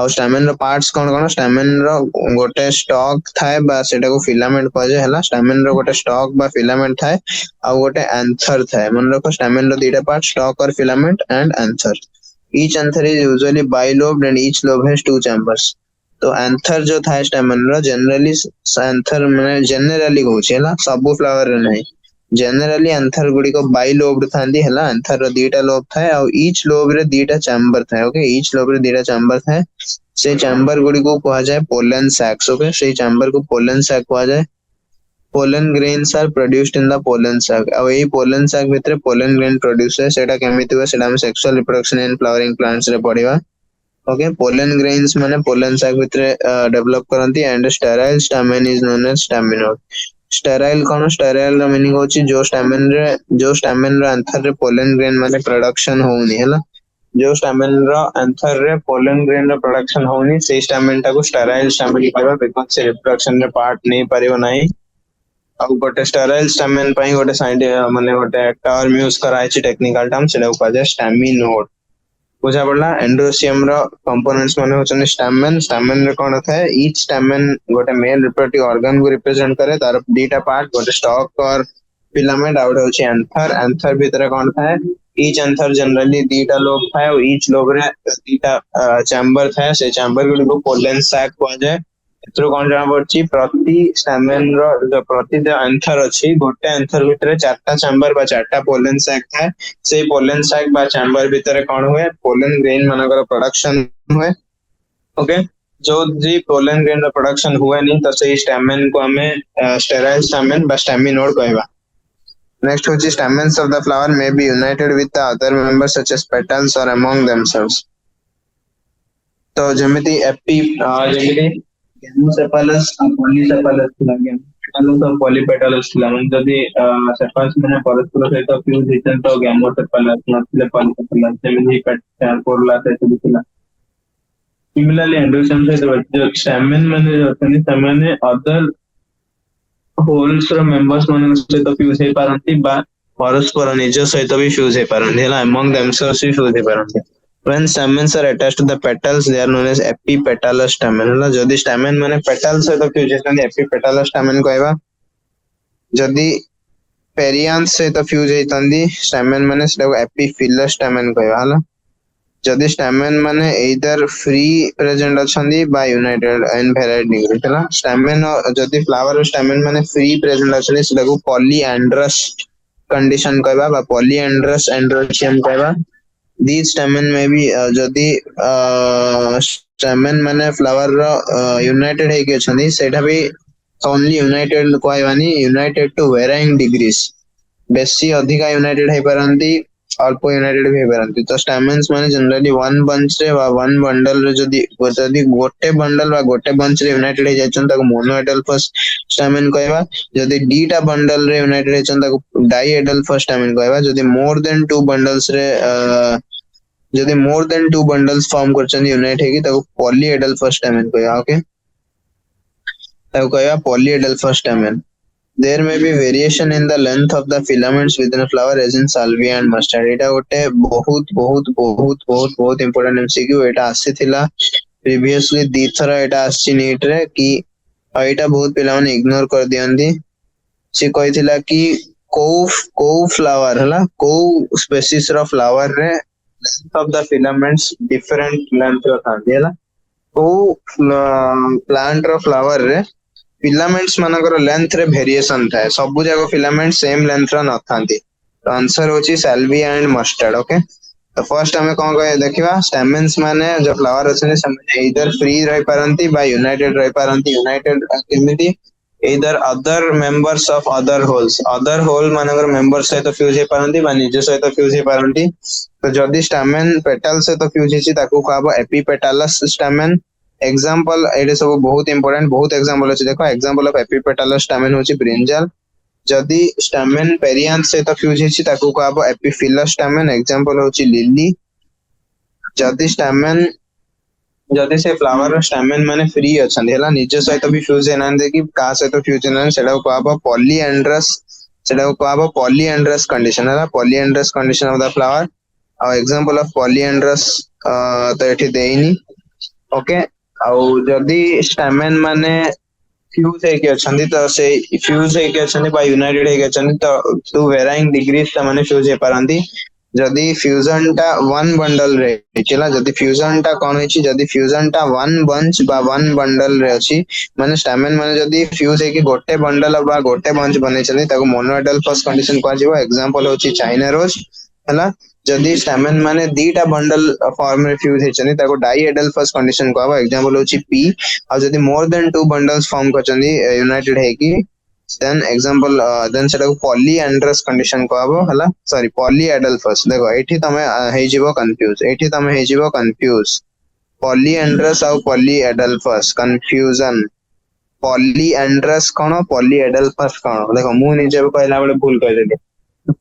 और stamen रो parts कोन कोन stamen रो गोटे stock थाए बा सेटा को फिलामेंट कह जाय हला stamen रो गोटे स्टॉक बा फिलामेंट थाए और गोटे एंथर थाए मन रखो stamen रो दीटा पार्ट स्टॉक और filament and anther each anther is usually bilobed and each lobe has two chambers तो एंथर जो था स्टेमन रो जनरली एंथर माने जनरली कहूची हला सब फ्लावर रे नहीं जनरली एंथर गुडी को बाई लोब्ड थांदी हला एंथर रो दीटा लोब थाए और ईच लोब रे दीटा चैम्बर थाए ओके ईच लोब रे दीटा चैम्बर थाए से चैम्बर गुडी को कहा जाए पोलन सैक्स ओके से चैम्बर को पोलन सैक कहा जाए pollen grains are produced in the pollen sac और यही पोलन सैक भितर पोलन ग्रेन प्रोड्यूस है सेटा केमिति हुए सेटा हम sexual reproduction in flowering plants रे पढिबा ओके पोलन ग्रेन्स माने पोलन सैक भितर डेवलप करंती and sterile stamen is known as staminode sterile कोन स्टेराइल रो मीनिंग होची जो स्टैमेन रो एंथर रे पोलन ग्रेन माने प्रोडक्शन होउनी हला जो स्टैमेन रो एंथर रे पोलन ग्रेन रो प्रोडक्शन होउनी से स्टैमेन टा को स्टेराइल स्टैमेन कहबा बिकॉज़ से रिप्रोडक्शन रे पार्ट नहीं परिबो नाही अब गोटे स्टेराइल स्टैमेन पई गोटे साइंटिफिक माने गोटे टर्म यूज कराइछि टेक्निकल टर्म सेटा को कहै स्टैमिनोड बुझा पड़ला एंड्रोसियम रो कंपोनेंट्स माने होचन स्टैमेन स्टैमेन रे कोन थाए ईच स्टैमेन गोटे मेल रिप्रोडक्टिव ऑर्गन को रिप्रेजेंट करे तार डीटा पार्ट गोटे स्टॉक और फिलामेंट आउट होची एंथर एंथर भीतर कोन थाए ईच एंथर जनरली दीटा लोब थाए और ईच लोब रे दीटा चैम्बर थाए से चैम्बर को पोलन सैक कहै जाय एथरो कोन जाना पड़ची प्रति स्टैमेन रो जो प्रति जो एंथर अछि गोटे एंथर भीतर चारटा चैम्बर बा चारटा पोलन सैक थाए से पोलन सैक बा चैम्बर भीतर कोन हुए पोलन ग्रेन मानकर प्रोडक्शन हुए ओके जो जी पोलन ग्रेन रो प्रोडक्शन हुए नहीं तो से स्टैमेन को हमें स्टेराइल स्टैमेन बा स्टैमिनोड कहबा नेक्स्ट होची stamens of the flower may be united with the other members such as petals और अमंग देमसेल्व्स तो जेमिति एपी जेमिति गेमोसेफालस पॉलीसेफालस लागे पेटल्स और पॉलीपेटल्स लागे जदी सेफालस माने परस्पर सहित फ्यूज हितन तो गेमोसेफालस नथिले पॉलीसेफालस जेमिति पेटल कोरला से दिखला सिमिलरली एंडोसियम से जो स्टैमेन माने होतनी सामान्य अदर होल्स रो मेंबर्स माने सहित फ्यूज हे पारंती बा परस्पर निज सहित भी फ्यूज हे पारंती हला अमंग देमसेल्व्स भी फ्यूज हे पारंती when stamens are attached to the petals they are known as epipetalous stamen हला जदी stamen माने petals सहित फ्यूज हेतनी epipetalous stamen कहबा जदी पेरियांस सहित फ्यूज हेतंदी stamen माने सेटा epiphyllous stamen कहबा हला जदी stamen माने either free present अछंदी बा यूनाइटेड इन वेराइटी डिग्री हला stamen जदी फ्लावर stamen माने free present अछंदी सेटा को polyandrous कंडीशन कहबा बा polyandrous एंड्रोसियम कहबा these stamen may be जदी stamen माने फ्लावर रो यूनाइटेड है के छनी सेटा भी ओनली यूनाइटेड कहबानी यूनाइटेड टू वेराइंग डिग्रीज बेसी अधिका यूनाइटेड है परंती अल्प यूनाइटेड भी परंती तो स्टैमेन्स माने जनरली वन बंच रे वा वन बंडल रे जदी गोटे बंडल वा गोटे बंच रे यूनाइटेड है जाचन ताको मोनोएडल फर्स्ट स्टैमेन कहबा जदी डीटा बंडल रे यूनाइटेड है जाचन ताको डाइएडल फर्स्ट स्टैमेन कहबा जदी मोर देन टू बंडल्स रे जदी more than two bundles form करचन यूनाइट है कि ताको पॉलीएडल फर्स्ट स्टैमेन कहबा ओके ताको कहबा polyadelphous stamen there may be variation in the length of the filaments within a flower as in salvia and mustard एटा गोटे बहुत important MCQ एटा आसीथिला previously दी थरा एटा आसी नीट रे कि एटा बहुत पिला माने इग्नोर कर दियंदी से कहिथिला कि को फ्लावर हला को स्पीशीज रो फ्लावर रे length of the filaments different length रो थांदी हला को प्लांट रो फ्लावर रे फिलामेंट्स मानकर लेंथ रे वेरिएशन थाए सब जाको फिलामेंट सेम लेंथ रो न थांती तो आंसर होची साल्विया एंड मस्टर्ड ओके तो फर्स्ट हमें कोन कहे देखिबा स्टैमेन्स माने जो फ्लावर अछि से इधर फ्री रह पारंती बा यूनाइटेड रह पारंती यूनाइटेड केमिति इधर other members of other whorl मानकर मेंबर्स से तो फ्यूज हे पारंती बा निज से तो फ्यूज हे पारंती तो जदी स्टैमेन पेटल से तो फ्यूज हिची ताको कहबो एपिपेटालस स्टैमेन एग्जांपल एडे सब बहुत इंपोर्टेंट बहुत एग्जांपल अछि देखो एग्जांपल ऑफ एपिपेटालस स्टैमेन होची ब्रिंजल जदी स्टैमेन पेरियांस से तो फ्यूज हिची ताको कहबो एपिफिलस स्टैमेन एग्जांपल होची लिली जदी से फ्लावर स्टैमेन माने फ्री अछन हला निज सहित भी फ्यूज एनान दे कि का सहित फ्यूज एनान सेडा को कहबो पॉलीएंड्रस कंडीशन हला polyandrous condition of the flower और एग्जांपल ऑफ पॉलीएंड्रस तो एठी देइनी ओके आउ जदी स्टैमेन माने फ्यूज है के अछंदी तो से फ्यूज है के अछंदी बा यूनाइटेड है के अछंदी तो टू वेराइंग डिग्रीज त माने फ्यूज है पारंती जदि फ्यूजन टा वन बंडल रे चला जदि फ्यूजन टा कोन होची जदि फ्यूजन टा वन बंच बा वन बंडल रे अछि माने स्टैमेन माने जदि फ्यूज है कि गोटे बंडल बा गोटे बंच बनै छथि ताको मोनोएडल फर्स्ट कंडीशन कहै जिवो एग्जांपल होची चाइना रोज हला जदि स्टैमेन माने दीटा बंडल फॉर्म रे फ्यूज है छथि ताको डाइएडल फर्स्ट कंडीशन कहबो एग्जांपल होची पी और जदि more than two bundles form करछथि यूनाइटेड है कि then example then सेटा पॉलीएंड्रस कंडीशन कहबो हला सॉरी पॉलीएडल फर्स्ट देखो एठी तमे हे जिवो कंफ्यूज पॉलीएंड्रस और पॉलीएडल फर्स्ट कंफ्यूजन पॉलीएंड्रस कोन पॉलीएडल फर्स्ट कोन देखो मु निजे कहला बेले भूल कह देली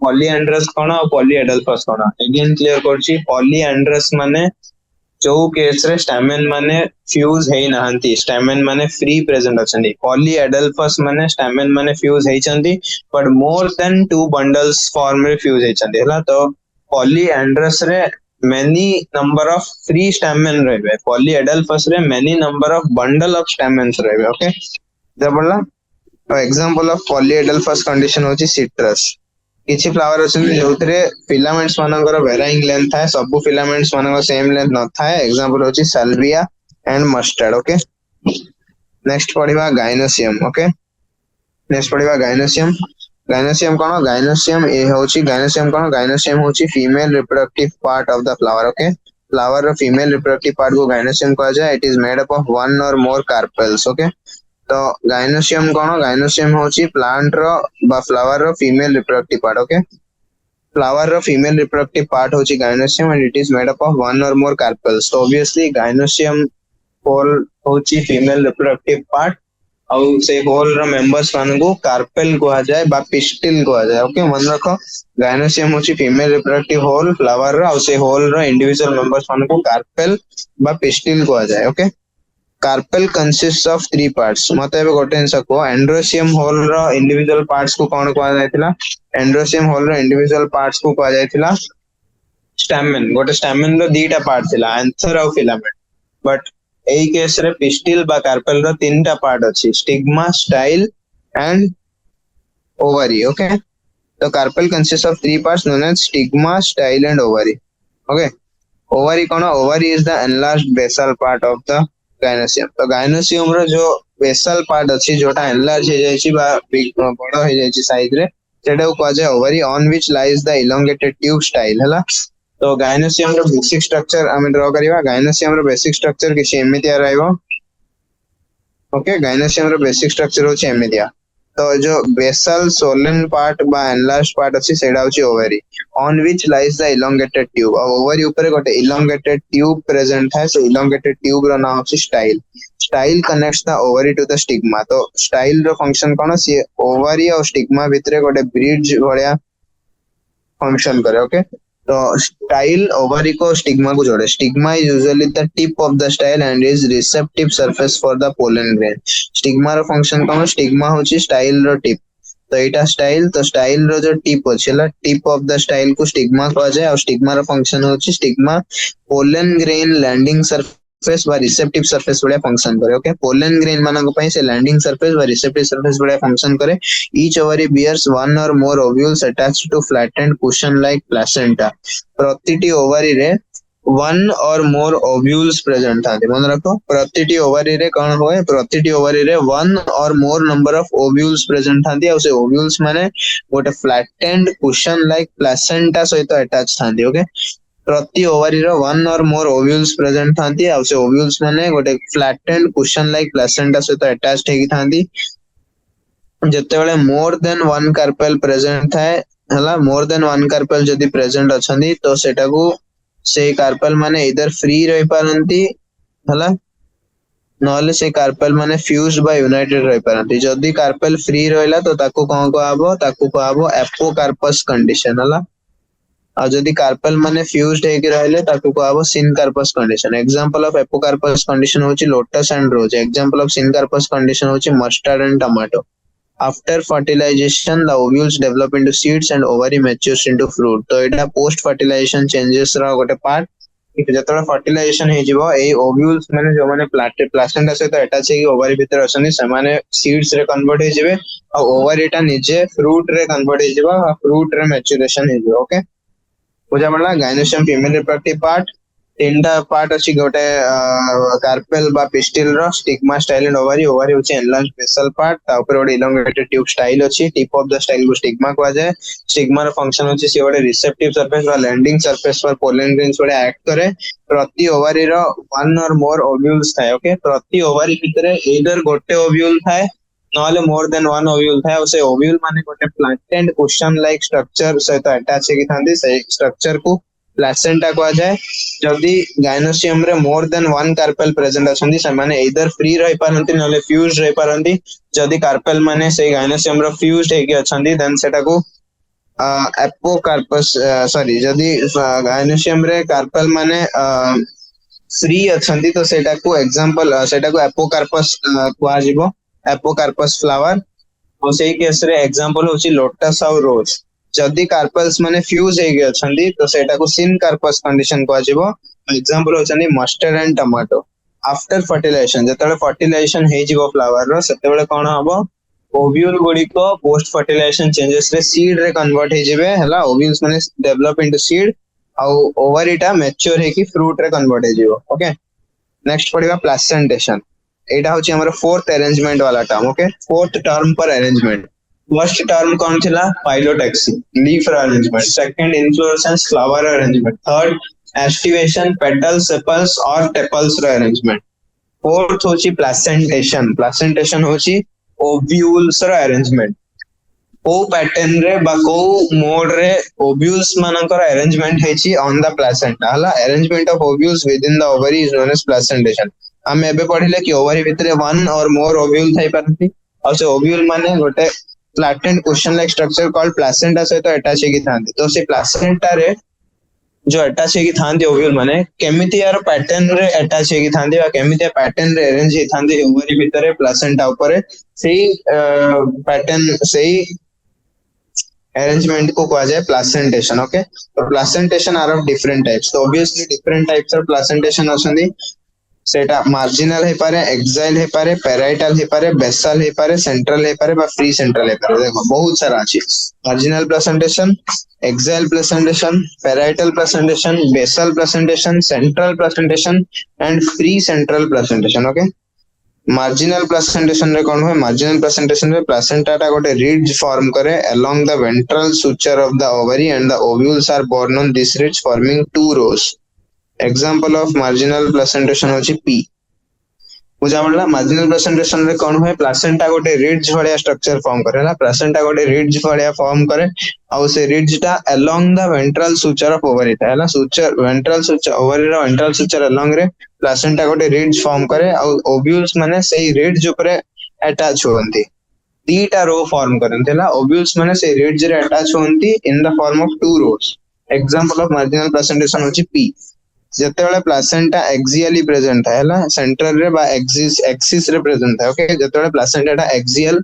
पॉलीएंड्रस कोन और पॉलीएडल फर्स्ट कोन अगेन क्लियर करछि पॉलीएंड्रस माने जो केस रे स्टैमेन माने फ्यूज है नहंती स्टैमेन माने फ्री प्रेजेंट अछंती पॉलीएडल्फस माने स्टैमेन माने फ्यूज है छंती but more than two bundles form रे फ्यूज है छंती हला तो पॉलीएंड्रस रे many number of free stamen रहबे पॉलीएडल्फस रे many number of bundle of stamens रहबे ओके जबला एग्जांपल ऑफ पॉलीएडल्फस कंडीशन होची सिट्रस किछि फ्लावर अछि जोथरे फिलामेंट्स मानकर वेराइंग लेंथ थाए सब फिलामेंट्स मानकर सेम लेंथ न थाए एग्जांपल होची salvia and mustard okay next पढिबा गाइनोसियम ओके नेक्स्ट पढिबा गाइनोसियम गाइनोसियम कोन गाइनोसियम ए होची गाइनोसियम कोन गाइनोसियम होची female reproductive part of the flower okay flower रो फीमेल रिप्रोडक्टिव पार्ट को गाइनोसियम कहा जाय it is made up of one और मोर कार्पेल्स ओके तो गाइनोसियम कोन गाइनोसियम होची प्लांट रो बा फ्लावर रो female reproductive part okay flower रो फीमेल रिप्रोडक्टिव पार्ट होची gynoecium and it is made up of one और मोर कार्पेल्स तो ऑब्वियसली गाइनोसियम होल होची फीमेल रिप्रोडक्टिव पार्ट और से होल रो मेंबर्स मान को कार्पेल कहा जाय बा पिस्टिल कहा जाय ओके मन रखो गाइनोसियम होची फीमेल रिप्रोडक्टिव होल फ्लावर रो और से होल रो इंडिविजुअल मेंबर्स मान को कार्पेल बा पिस्टिल कहा जाय okay carpel consist of three parts मते एबे गोटे जिंस को एंड्रोसियम होल रो इंडिविजुअल पार्ट्स को कोन कहा जायतिला एंड्रोसियम होल रो इंडिविजुअल पार्ट्स को कहा जायतिला स्टैमेन गोटे स्टैमेन रो दीटा पार्ट थिला एंथर और फिलामेंट बट एई केस रे पिस्टिल बा कार्पेल रो तीनटा पार्ट अछि stigma style and ovary okay तो carpel consist of three parts known as stigma style and ovary okay ovary कोन ovary is the enlarged basal part of the gynoecium तो gynoecium रो जो basal part अछि जोटा enlarge हो जायछि बा बड़ हो जायछि साइज रे सेटा को कहा जाय ovary on which lies the elongated tube style हला तो गाइनोसियम रो बेसिक स्ट्रक्चर हम ड्रा करिवा गाइनोसियम रो बेसिक स्ट्रक्चर किछि एमितिया रहइबो ओके गाइनोसियम रो बेसिक स्ट्रक्चर होछि एमितिया तो जो बेसल सोलन पार्ट बा एनलार्ज पार्ट अछि सेडा होछि ovary on which lies the elongated tube और ओवरी ऊपर गोटे इलोंगेटेड ट्यूब प्रेजेंट है सो इलोंगेटेड ट्यूब रो नाम होछि style style connects the ovary to the stigma तो स्टाइल रो फंक्शन कोन सी ओवरी और स्टिग्मा भितरे गोटे ब्रिज भलिया फंक्शन करे ओके तो स्टाइल ओवरी को स्टिग्मा को जोड़े stigma is usually the tip of the style and is receptive surface for the pollen grain stigma रो फंक्शन कोन स्टिग्मा होची स्टाइल रो टिप तो एटा स्टाइल तो स्टाइल रो जो टिप होछला टिप ऑफ द स्टाइल को स्टिग्मा कहा जाय और स्टिग्मा रो फंक्शन होची stigma pollen grain landing surface बा रिसेप्टिव सरफेस बडे फंक्शन करे ओके पोलन ग्रेन मानक पई से लैंडिंग सरफेस बा रिसेप्टिव सरफेस बडे फंक्शन करे ईच ओवरी बियर्स वन और more ovules attached to flattened cushion like placenta प्रतिटी ओवरी रे वन और मोर ओव्यूल्स प्रेजेंट था मन रखो प्रतिटी ओवरी रे कोन होए प्रतिटी ओवरी रे वन और more number of ovules present थांती और से ओव्यूल्स माने गोटे फ्लैटेंड कुशन लाइक प्लेसेंटा सहित अटैच थांती ओके प्रति ओवरी रो वन और मोर ओव्यूल्स प्रेजेंट थांती और से ओव्यूल्स माने गोटे फ्लैटेंड कुशन लाइक प्लेसेंटा सहित अटैच्ड हेकी थांती जते बेले मोर देन वन कार्पेल प्रेजेंट थाए हला मोर देन वन कार्पेल जदी प्रेजेंट अछंदी तो सेटा को से कार्पेल माने इधर फ्री रही पारंती हला नहले से कार्पेल माने फ्यूज्ड बा यूनाइटेड रही पारंती जदी कार्पेल फ्री रहला तो ताको कोन कहबो एपोकार्पस कंडीशन हला और जदी कार्पेल माने फ्यूज्ड हे के रहले ताको कहबो syncarpous condition example of apocarpous condition होची lotus and rose example of syncarpous condition होची mustard and tomato After fertilization, the ovules develop into seeds and ovary matures into fruit. तो एटा post fertilization changes रा गोटे part जतरा fertilization हे जिवो ए ovules माने जो माने placenta से तो अटैच हे ओवरी भीतर असनी से माने सीड्स रे कन्वर्ट हे जिवे और ओवरी टा नीचे फ्रूट रे कन्वर्ट हे जिवो फ्रूट रे मैच्योरेशन हे जिवो ओके बुझा पड़ला गाइनोसियम फीमेल रिप्रोडक्टिव पार्ट तीनटा पार्ट अछि गोटे कार्पेल बा पिस्टिल रो stigma style and ovary ovary होची एनलार्ज बेसल पार्ट ता ऊपर गोटे इलोंगेटेड ट्यूब स्टाइल अछि टिप ऑफ द स्टाइल को स्टिग्मा को जाय स्टिग्मा रो फंक्शन अछि से गोटे रिसेप्टिव सरफेस बा लैंडिंग सरफेस पर पोलन ग्रेन्स गोटे एक्ट करे प्रति ओवरी रो वन और मोर ओव्यूल्स थाए ओके प्रति ओवरी भितरे एदर गोटे ओव्यूल थाए नॉले मोर देन वन ओव्यूल थाए और से ओव्यूल माने गोटे फ्लैटेंड क्वेश्चन लाइक स्ट्रक्चर सहित अटैच हेकी थांदी से स्ट्रक्चर को प्लासेंटा को जाय जदी गाइनोसियम रे more than one carpel present अछंदी से माने इधर फ्री रहि पारंती नले फ्यूज रहि पारंती जदी कार्पेल माने से गाइनोसियम रो फ्यूज्ड हेकी अछंदी देन सेटा को एपोकार्पस सॉरी जदी गाइनोसियम रे कार्पेल माने फ्री अछंदी तो सेटा को एग्जांपल सेटा को एपोकार्पस कुआ जिवो एपोकार्पस फ्लावर और सेही केस रे एग्जांपल होची लोटस और रोज जदी कार्पेल्स माने फ्यूज हेगे अछंदी तो सेटा को सिन कार्पस कंडीशन को आजिवो एग्जांपल होचनी mustard and tomato after fertilization जतले फर्टिलाइजेशन हे जिवो फ्लावर रो सेतेबेले कोन हबो ओव्यूल गुडी को पोस्ट फर्टिलाइजेशन चेंजेस रे सीड रे कन्वर्ट हे जिवे हला ओव्यूल्स माने डेवलप इनटू सीड आ ओवरीटा मैच्योर हे की फ्रूट रे कन्वर्ट हे जिवो ओके नेक्स्ट पडिबा प्लासेंटेशन एटा होची हमर फोर्थ अरेंजमेंट वाला टर्म ओके फोर्थ टर्म पर अरेंजमेंट फर्स्ट टर्म कौन थिला phyllotaxy leaf arrangement second inflorescence flower arrangement third aestivation petals sepals और टेपल्स रे अरेंजमेंट फोर्थ होची प्लासेंटेशन प्लासेंटेशन होची ओव्यूल्स रे अरेंजमेंट को पैटर्न रे बा को मोड रे ओव्यूल्स मानकर अरेंजमेंट हेची ऑन द प्लासेंटा हला arrangement of ovules within the ovary is known as placentation हम एबे पढिले कि ओवरी भितरे वन और मोर ओव्यूल थाई परती और से ओव्यूल माने गोटे flattened cushion like structure called placenta सहित अटैच हेकी थांती तो से प्लासेंटा रे जो अटैच हेकी थांती ओव्यूल माने केमिति यार पैटर्न रे अटैच हेकी थांती बा केमिति पैटर्न रे अरेंज हे थांती ओवरी भितरे प्लासेंटा ऊपर सेही पैटर्न सेही अरेंजमेंट को कहा जाए प्लासेंटेशन ओके तो placentation are of different types तो obviously different types of placentation अछंदी सेटा मार्जिनल हे पारे एक्साइल हे पारे पैराइटल हे पारे बेसल हे पारे सेंट्रल हे पारे बा फ्री सेंट्रल हे पारे देखो बहुत सारा अछि marginal placentation axile placentation parietal placentation basal placentation central placentation and free central placentation okay marginal placentation रे कोन होय मार्जिनल प्लासेंटेशन रे प्लासेंटा टा गोटे रिज फॉर्म करे along the ventral suture of the ovary and the ovules are borne on this ridge forming two rows example of marginal placentation होची p बुझा पड़ला मार्जिनल प्लासेंटेशन रे कोन होय प्लासेंटा गोटे रिज भलिया स्ट्रक्चर फॉर्म करे ना प्लासेंटा गोटे रिज भलिया फॉर्म करे और से रिज टा along the ventral suture of ovary था है suture वेंट्रल suture ovary रो वेंट्रल suture अलोंग रे प्लासेंटा गोटे रिज फॉर्म करे और ओव्यूल्स माने सेही रिज ऊपर अटैच होंती तीटा रो फॉर्म करनतेला ओव्यूल्स माने से रिज रे अटैच होंती in the form of two rows example of marginal placentation होची p जतेबेले प्लासेंटा एक्सियली प्रेजेंट है हला सेंटर रे बा एक्सिस रे प्रेजेंट है ओके जतेबेले प्लासेंटा एक्सियल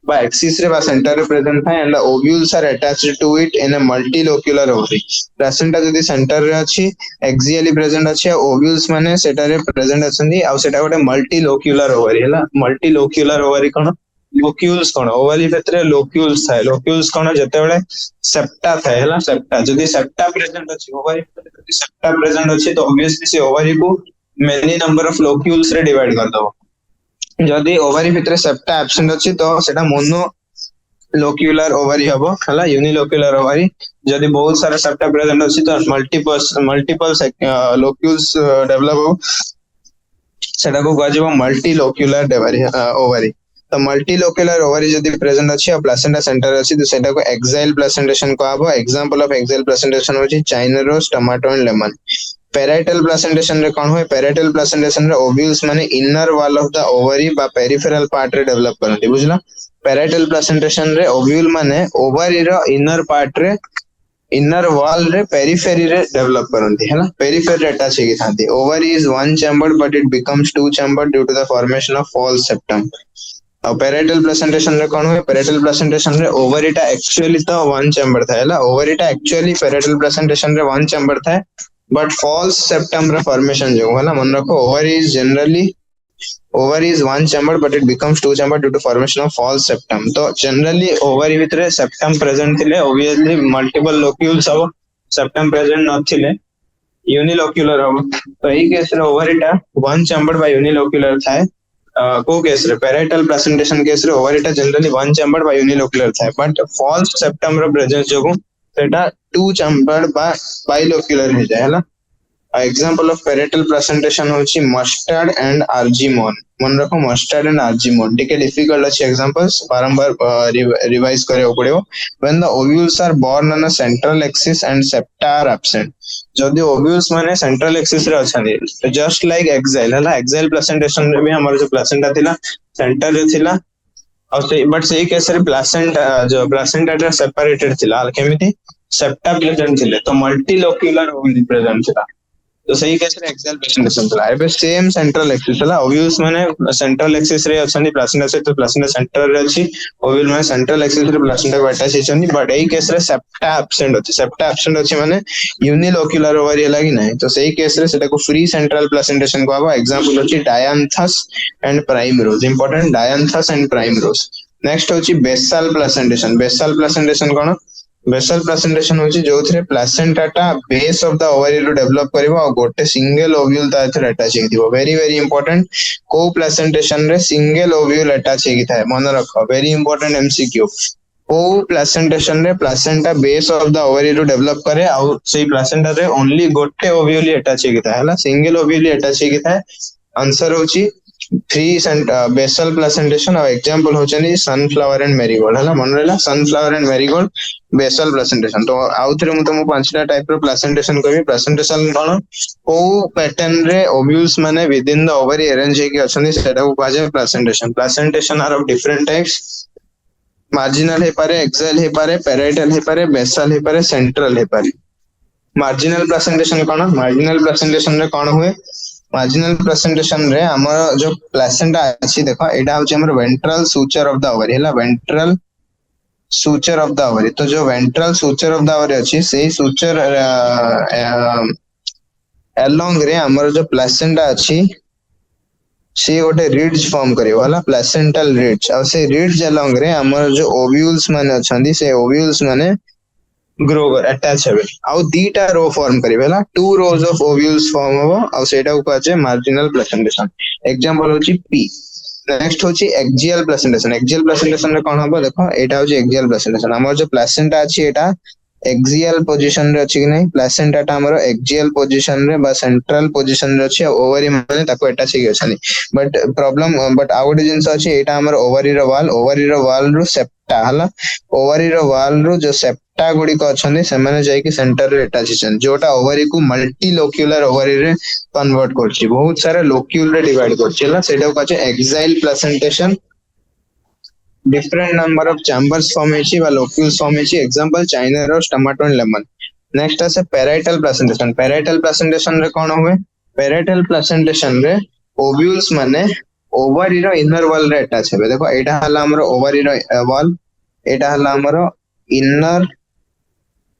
बा एक्सिस रे बा सेंटर रे प्रेजेंट है and the ovules are attached to it in a multilocular ovary placenta जदी सेंटर रे अछि एक्सियली प्रेजेंट अछि ओव्यूल्स माने सेटा रे प्रेजेंट अछंदी आ सेटा गोटे मल्टीलोक्युलर ओवरी हला मल्टीलोक्युलर ओवरी कोन लोक्यूल्स कोन ओवरी भितरे लोक्यूल्स थाए लोक्यूल्स कोन जतेबेले सेप्टा थाए हला सेप्टा जदी सेप्टा प्रेजेंट अछि ओवरी जदी सेप्टा प्रेजेंट अछि तो ऑब्वियसली से ओवरी को मेनी नंबर ऑफ लोक्यूल्स रे डिवाइड कर दो जदी ओवरी भितरे सेप्टा एब्सेंट अछि तो सेटा मोनो लोक्युलर ओवरी हबो हला यूनिलोक्युलर ओवरी जदी बहुत सारा सेप्टा प्रेजेंट अछि तो मल्टीपल लोक्यूल्स डेवलप हो सेटा को कहजिबो मल्टीलोक्युलर ओवरी तो मल्टीलोक्युलर ओवरी जदी प्रेजेंट अछि आ प्लासेंटा सेंटर अछि तो सेटा को एक्साइल प्लासेंटेशन को आबो एग्जांपल ऑफ एक्साइल प्लासेंटेशन होची China rose tomato and lemon parietal placentation रे कोन होय पैराइटल प्लासेंटेशन रे ओव्यूल्स माने inner wall of the ovary बा पेरिफेरल पार्ट रे डेवलप करंती बुझला पैराइटल प्लासेंटेशन रे ओव्यूल माने ओवरी रो इनर पार्ट रे इनर वॉल रे पेरिफेरी रे डेवलप करंती है ना पेरिफेरी अटैच हेगी थांती ovary is one chambered but it becomes two chambered due to the formation of false septum और पैराइटल प्लासेंटेशन रे कोन होय पैराइटल प्लासेंटेशन रे ओवरी टा एक्चुअली तो वन चैम्बर था है ओवरी टा एक्चुअली पैराइटल प्लासेंटेशन रे वन चैम्बर था बट फॉल्स सेप्टम रे फॉर्मेशन जो है ना मन रखो ovary is one chamber but it becomes two chamber due to formation of false septum तो जनरली ओवरी भितरे सेप्टम प्रेजेंट थिले ऑब्वियसली मल्टीपल लोक्यूल्स हबो सेप्टम प्रेजेंट नथिले यूनिलोक्युलर हम तो एई केस रे ओवरीटा वन चैम्बर्ड बाय यूनिलोक्युलर थाए को केस रे पैराइटल प्रेजेंटेशन केस रे ओवरीटा जनरली वन चैम्बर्ड बाय यूनिलोक्युलर थाए बट फॉल्स सेप्टम रो प्रेजेंस जोगु सेटा टू चैम्बर्ड बाय बाइलोक्युलर हे जाय हला एग्जांपल ऑफ पैराइटल प्रेजेंटेशन होची मस्टर्ड एंड आर्जिमोन मन रखो मस्टर्ड एंड आर्जिमोन टिके डिफिकल्ट अछि एग्जांपल्स बारंबार रिवाइज करे पड़ियो when the ovules are borne on a central axis and septa are absent जदि ओव्यूल्स माने सेंट्रल एक्सिस रे अछन जस्ट लाइक एक्साइल हला एक्साइल प्रेजेंटेशन रे भी हमर जो प्लेसेंटा थिला सेंटर रे थिला और से बट सेही केस रे प्लेसेंटा जो प्लेसेंटा रे सेपरेटेड थिला केमिति सेप्टा प्रेजेंट थिले तो मल्टीलोक्युलर ओव्यूल प्रेजेंट थिला तो सही केस रे एक्सेल प्रेजेंटेशन चला एबे सेम सेंट्रल एक्सिस हला ओव्यूल्स माने सेंट्रल एक्सिस रे अछनी प्लेसेंटा से तो प्लेसेंटा सेंटर रे अछि ओव्यूल माने सेंट्रल एक्सिस रे प्लेसेंटा को अटैच हिचनी बट एई केस रे सेप्टा एब्सेंट अछि माने यूनिलोक्युलर ओवरी हला कि नहीं तो सही केस रे सेटा को फ्री सेंट्रल प्लेसेंटेशन को आबो एग्जांपल अछि dianthus and primrose important dianthus and primrose next होछि बेसल प्लेसेंटेशन कोन बेसल प्रेजेंटेशन होची जोथरे प्लेसेंटा टा बेस ऑफ द ओवरी रो डेवलप करबो और गोटे सिंगल ओव्यूल ता एथरे अटैच हेदिबो वेरी वेरी इंपोर्टेंट को प्लेसेंटेशन रे सिंगल ओव्यूल अटैच हेगी थाए मन रखो वेरी इंपोर्टेंट एमसीक्यू को प्लेसेंटेशन रे placenta base of the ovary रो डेवलप करे और सेही प्लेसेंटा रे ओनली गोटे ओव्यूल अटैच हेगी थाए हला सिंगल ओव्यूल अटैच हेगी थाए आंसर होची फ्री बेसल प्लेसेंटेशन और एग्जांपल होचनी सनफ्लावर एंड मेरीगोल्ड हला मन रहला sunflower and marigold basal presentation तो आउथरे मु तुम पांचटा टाइप रो प्रेजेंटेशन कहबी प्रेजेंटेशन कोन को पैटर्न रे ओव्यूल्स माने within the ovary arrange हे कि अछनी सेटा को पाजे presentation are of different types marginal हे पारे एक्सेल हे पारे पैराइटल हे पारे बेसल हे पारे सेंट्रल हे पारे मार्जिनल प्रेजेंटेशन रे कोन हुए मार्जिनल प्रेजेंटेशन रे हमर जो प्लेसेंटा अछि देखो एटा होचे हमर ventral suture of the ovary हला ventral suture of the ovary तो जो ventral suture of the ovary अछि सेही सूचर अलोंग रे हमर जो प्लेसेंटा अछि से गोटे रिड्ज फॉर्म करियो हला प्लेसेंटल रिड्ज और से रिड्ज अलोंग रे हमर जो ओव्यूल्स माने अछंदी से ओव्यूल्स माने ग्रो अटैच हेबे आउ दीटा रो फॉर्म करिवे हला two rows of ovules form होबो और सेटा को कहजे मार्जिनल प्रेजेंटेशन एग्जांपल होची पी नेक्स्ट होची एक्सियल प्रेजेंटेशन रे कोन हबो देखो एटा होची एक्सियल प्रेजेंटेशन हमर जो प्लेसेंटा अछि एटा एक्सियल पोजीशन रे अछि कि नहीं प्लेसेंटा टा हमर एक्सियल पोजीशन रे बा सेंट्रल पोजीशन रे अछि ओवरी माने ताको एटा छी गछनी बट प्रॉब्लम बट आउट जिंस अछि एटा हमर ओवरी रो वाल रो सेप्टा हला ओवरी रो वाल रो जो सेप्टा गुडी को अछनी से माने जाय कि सेंटर रे अटैच छन जोटा ओवरी को मल्टीलोक्युलर ओवरी रे कन्वर्ट करछि बहुत सारा लोक्यूल रे डिवाइड करछि हला सेटा को कहै axile presentation different number of chambers form हेछि बा लोक्यूल्स फॉर्म हेछि example China rose tomato and lemon next है पैराइटल प्रेजेंटेशन रे कोन हुए पैराइटल प्रेजेंटेशन रे ओव्यूल्स माने ओवरी रो इनर वॉल रे अटैच हेबे देखो एटा हला हमर ओवरी रो वॉल एटा हला हमर इनर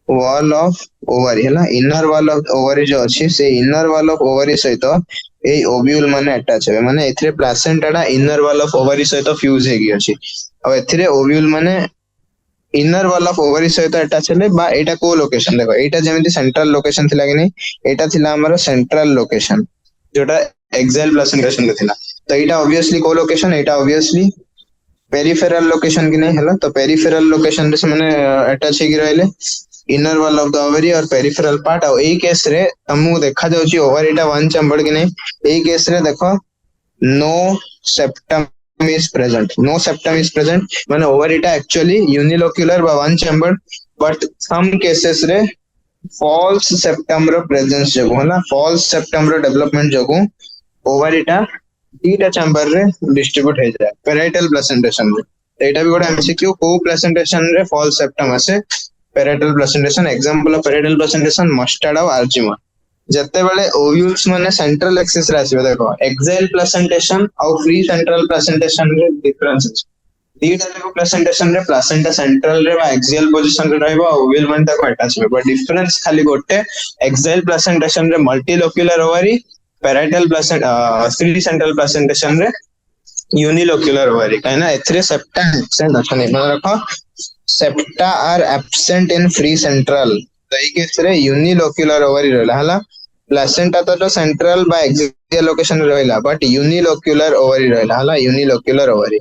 वॉल ऑफ ओवरी हला इनर वॉल ऑफ ओवरी जो अछि से इनर वॉल ऑफ ओवरी सहित ए ओव्यूल माने अटैच हेबे माने एथरे प्लेसेंटा डा इनर वॉल ऑफ ओवरी सहित फ्यूज हेगी अछि और एथरे ओव्यूल माने इनर वॉल ऑफ ओवरी सहित अटैच हेले बा एटा को लोकेशन देखो एटा जेमिति सेंट्रल लोकेशन थिला कि नै एटा थिला हमर सेंट्रल लोकेशन जोटा एक्साइल प्रेजेंटेशन रे थिला तो एटा ऑब्वियसली को लोकेशन एटा ऑब्वियसली पेरिफेरल लोकेशन कि नै हला तो पेरिफेरल लोकेशन रे माने अटैच हेगी रहले inner wall of the ovary और पेरिफेरल पार्ट और एई केस रे हमु देखा जाउची ओवरीटा वन चैम्बर्ड कि नै एई केस रे देखो नो सेप्टम is present माने ओवरीटा एक्चुअली यूनिलोक्युलर बा one chambered but some cases रे फॉल्स सेप्टम रो प्रेजेंस जगो हला फॉल्स सेप्टम रो डेवलपमेंट जगो ओवरीटा दीटा चैम्बर रे डिस्ट्रीब्यूट हे जाय पैराइटल प्रेजेंटेशन रे एटा भी गोटे एमसीक्यू को प्रेजेंटेशन रे फॉल्स सेप्टम आसे parietal presentation example of parietal presentation mustard और आर्जिमोन जते बेले ओव्यूल्स माने सेंट्रल एक्सिस रे आसीबे देखो एक्साइल प्रेजेंटेशन और फ्री सेंट्रल प्रेजेंटेशन रे डिफरेंस दीटा रे प्रेजेंटेशन रे प्लेसेंटा सेंट्रल रे बा एक्सियल पोजीशन रे रहबो ओव्यूल माने ताको अटैच हेबो बट डिफरेंस खाली गोटे एक्साइल प्रेजेंटेशन रे multilocular ovary parietal free central presentation रे यूनिलोक्युलर ओवरी काइना एथरे सेप्टा एब्सेंट अछने मन रखो septa are absent in free central तो ई केस रे यूनिलोक्युलर ओवरी रहला हला प्लेसेंटा तो सेंट्रल बा एक्सियल लोकेशन रहला बट यूनिलोक्युलर ओवरी रहला हला unilocular ovary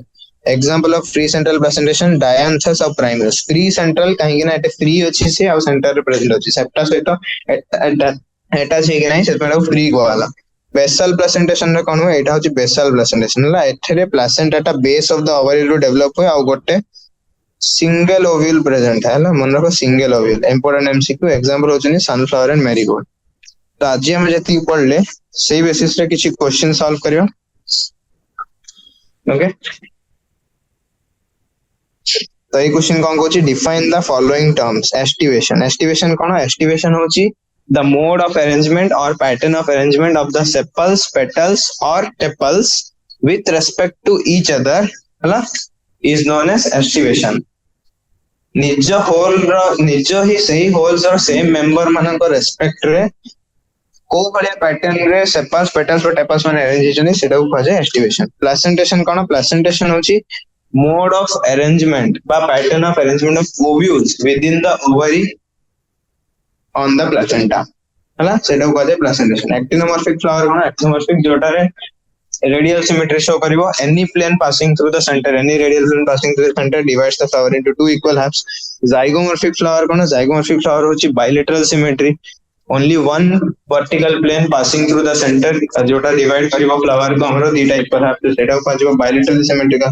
example of free central presentation dianthus of primus free central काहे कि ना एटे फ्री अछि से आ सेंटर रे प्रेजेंट अछि सेप्टा सहित एटा छै कि नै से फ्री गोवाला बेसल प्रेजेंटेशन रे कोन हो एटा होछि बेसल प्रेजेंटेशन हला एठरे placenta base of the ovary रो डेवलप होय आ गोटे सिंगल ओव्यूल प्रेजेंट है मन रखो single ovule important MCQ example होचनी सनफ्लावर एंड मैरीगोल्ड तो आज हम जति पढ़ले सेही बेसिस रे किछि क्वेश्चन सॉल्व करियो ओके तो ये क्वेश्चन कौन कहूँ define the following terms aestivation कौन एस्टिवेशन होची the mode of arrangement or pattern of arrangement of the sepals petals or tepals with respect to each other हला is known as estivation निज whole रो निज ही सही holes और same member मानन को respect रे को बलिया पैटर्न रे सेपल्स पेटल्स और टेपल्स माने अरेंज हिजनी सेटा को कहे एस्टिवेशन प्लेसेंटेशन कोन प्लेसेंटेशन होची मोड ऑफ अरेंजमेंट बा pattern of arrangement of ovules within the ovary on the placenta हला सेटा को कहे प्लेसेंटेशन एक्टिनोमॉर्फिक फ्लावर कोन एक्टिनोमॉर्फिक जोटा रे radial symmetry show karibo any plane passing through the center any radial plane passing through the center divides the flower into two equal halves zygomorphic flower kono zygomorphic flower hochi bilateral symmetry only one vertical plane passing through the center jota divide karibo flower ko हमरो दीटा equal half सेटा को पाजिबो bilateral symmetry का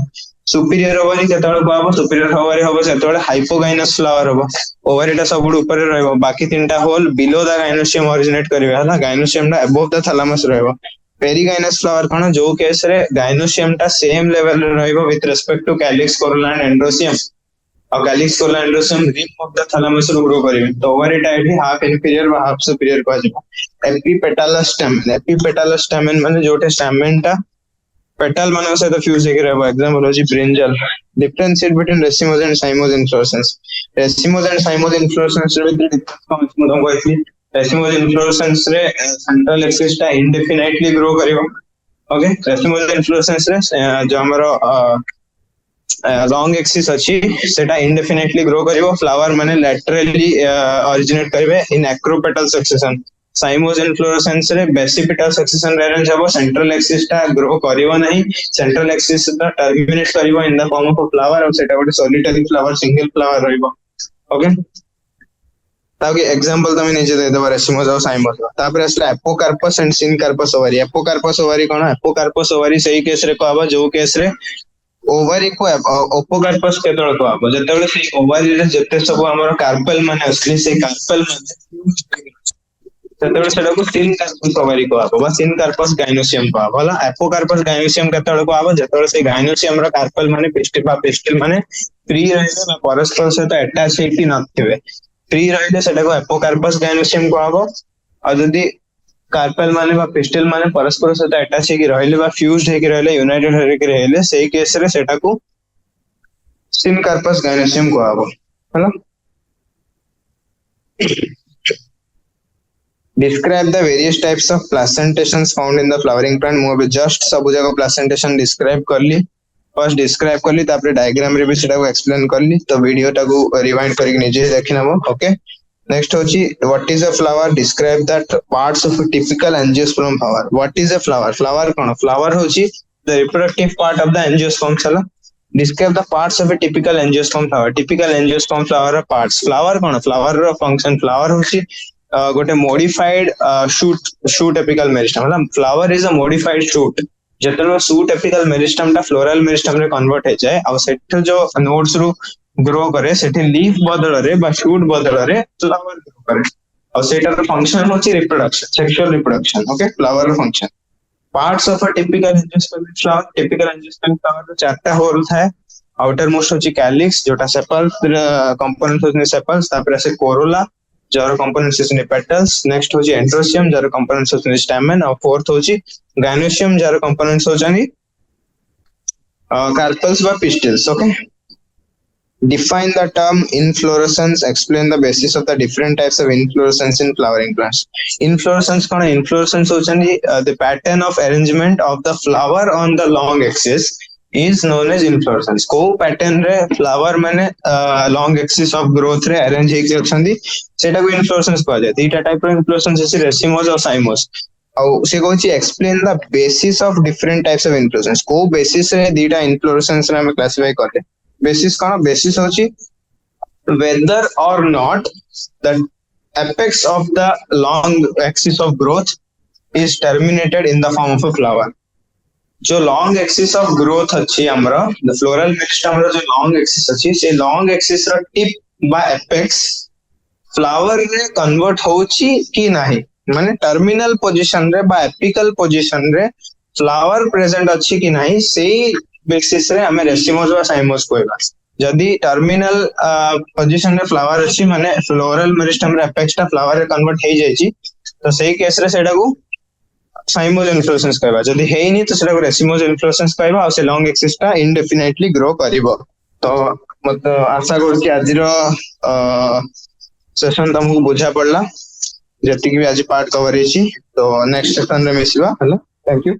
superior ovary केतळ को आबो superior ovary होबो सेतळे hypogynous flower होबो ovary टा सब ऊपर रहबो बाकी तीनटा whole below the gynoecium originate करिवे हला gynoecium टा above the thalamus रहबो पेरिगाइनस फ्लावर कोन जो केस रे गाइनोसियम टा सेम लेवल रे रहइबो with respect to calyx corolla and androecium और calyx corolla androecium rim of the thalamus रो ग्रो करिवे तो ओवरी टा एठी हाफ इंफीरियर व हाफ सुपीरियर को आजिबो एपिपेटालस स्टैमेन माने जोटे स्टैमेन टा पेटल माने से तो फ्यूज हे रहबो एग्जांपल होजी brinjal differentiate between racemose and cymose inflorescence racemose and cymose inflorescence रे डिफरेंस को हम कहथि रेसिमोज इन्फ्लोरेसेंस रे सेंट्रल एक्सिस टा इंडेफिनाइटली ग्रो करिवो ओके रेसिमोज इन्फ्लोरेसेंस रे जो हमरो लॉन्ग एक्सिस अछि सेटा इंडेफिनाइटली ग्रो करिवो फ्लावर माने लैटरली ओरिजिनेट करिवे in acropetal succession cymose inflorescence रे बेसिपेटल सक्सेशन रे अरेंज हबो सेंट्रल एक्सिस टा ग्रो करिवो नहीं सेंट्रल एक्सिस टा terminate करिवो in the form of a flower और सेटा गोटे सॉलिटरी फ्लावर सिंगल फ्लावर रहइबो ओके ताकि एग्जांपल तमे नीचे दे देबो रेसिमोज और साइमोज तापर असला एपोकार्पस एंड सिनकार्पस ओवरी कोन एपोकार्पस ओवरी सही केस रे कहबो जो केस रे ओवरी को एपोकार्पस केतळ कहबो जेतेबेले से ओवरी रे जते सब हमर कार्पल माने असली से कार्पल माने तेतबेले सेटा को सिनकार्पस ओवरी कहबो बा सिनकार्पस गाइनोसियम कहबो हला एपोकार्पस गाइनोसियम केतळ कहबो जेतेबेले से गाइनोसियम रो कार्पल माने पिस्टिल माने फ्री रहले बा परस्पर सहित अटैच हेति नथिबे फ्री रहले सेटा को एपोकार्पस गाइनोसियम कहबो और जदी कार्पेल माने बा पिस्टल माने परस्पर सहित अटैच हे कि रहले बा फ्यूज्ड हे कि रहले यूनाइटेड हे कि रहले सेही केस रे सेटा को सिनकार्पस गाइनोसियम कहबो हला describe the various types of placentations found in the flowering plant मु अभी जस्ट सब जगह प्लेसेंटेशन डिस्क्राइब करली फर्स्ट डिस्क्राइब करली तापर डायग्राम रे भी सेटा को एक्सप्लेन करली तो वीडियो टा को रिवाइंड करके निजे देखिनबो ओके नेक्स्ट होची what is a flower describe that parts of a typical angiosperm flower what is a flower कोन फ्लावर होची the reproductive part of the angiosperm चला describe the parts of a typical angiosperm flower parts flower कोन flower रो function flower होची गोटे modified shoot apical meristem मतलब flower is a modified shoot जेतनो shoot apical meristem टा floral meristem रे convert हे जाय और सेठ जो नोड्स रु ग्रो करे सेठी लीफ बदल रे बा शूट बदल रे फ्लावर ग्रो करे और सेटा रो फंक्शन होची reproduction sexual reproduction okay flower रो function parts of a typical angiosperm flower रो चारटा होल थाए आउटर मोस्ट होची कैलिक्स जोटा सेपल्स कंपोनेंट होची सेपल्स तापर से कोरोला जार कंपोनेंट्स होची पेटल्स नेक्स्ट होची एंड्रोसियम जार कंपोनेंट्स होची स्टैमेन और फोर्थ होची गाइनोसियम जार कंपोनेंट्स होचनी कार्पेल्स व pistils okay define the term inflorescence explain the basis of the different types of inflorescence in flowering plants inflorescence cone inflorescence होचनी the pattern of arrangement of the flower on the long axis is known as inflorescence. को pattern रे flower माने long axis of growth रे arrange हेकि अछंदी सेटा को inflorescence कहै छै। तीटा टाइप रो इन्फ्लोरेसेंस अछि रेसिमोस और साइमोस। और से कहै छै explain the basis of different types of inflorescence. को बेसिस रे दीटा इन्फ्लोरेसेंस रे हम क्लासिफाई करते। बेसिस कोन बेसिस होछि whether or not the apex of the long axis of growth is terminated in the form of a flower. जो long axis of growth अछि हमरो द फ्लोरल मेरिस्टेम रो जो लॉन्ग एक्सिस अछि से long axis रो tip बा apex flower रे convert होछि कि नाही माने टर्मिनल पोजीशन रे बा एपिकल पोजीशन रे फ्लावर प्रेजेंट अछि कि नाही सेही बेसिस रे हमें रेसिमोस बा साइमोस कहबा। जदि टर्मिनल पोजीशन रे फ्लावर अछि माने फ्लोरल मेरिस्टेम रे एपेक्स टा फ्लावर रे कन्वर्ट हे जायछि तो सेही केस रे सेटा को साइमोस इन्फ्लोरेसेंस कहबा। जदि हेइनी तो सेटा को रेसिमोस इन्फ्लोरेसेंस कहबा और से लॉन्ग एक्सिस टा इंडेफिनेटली ग्रो करिवो। तो मत आशा करू कि आज रो सेशन तुमको बुझा पड़ला जति कि भी आज पार्ट कवर हेछि। तो नेक्स्ट सेशन रे मिसिबा। Hello thank you.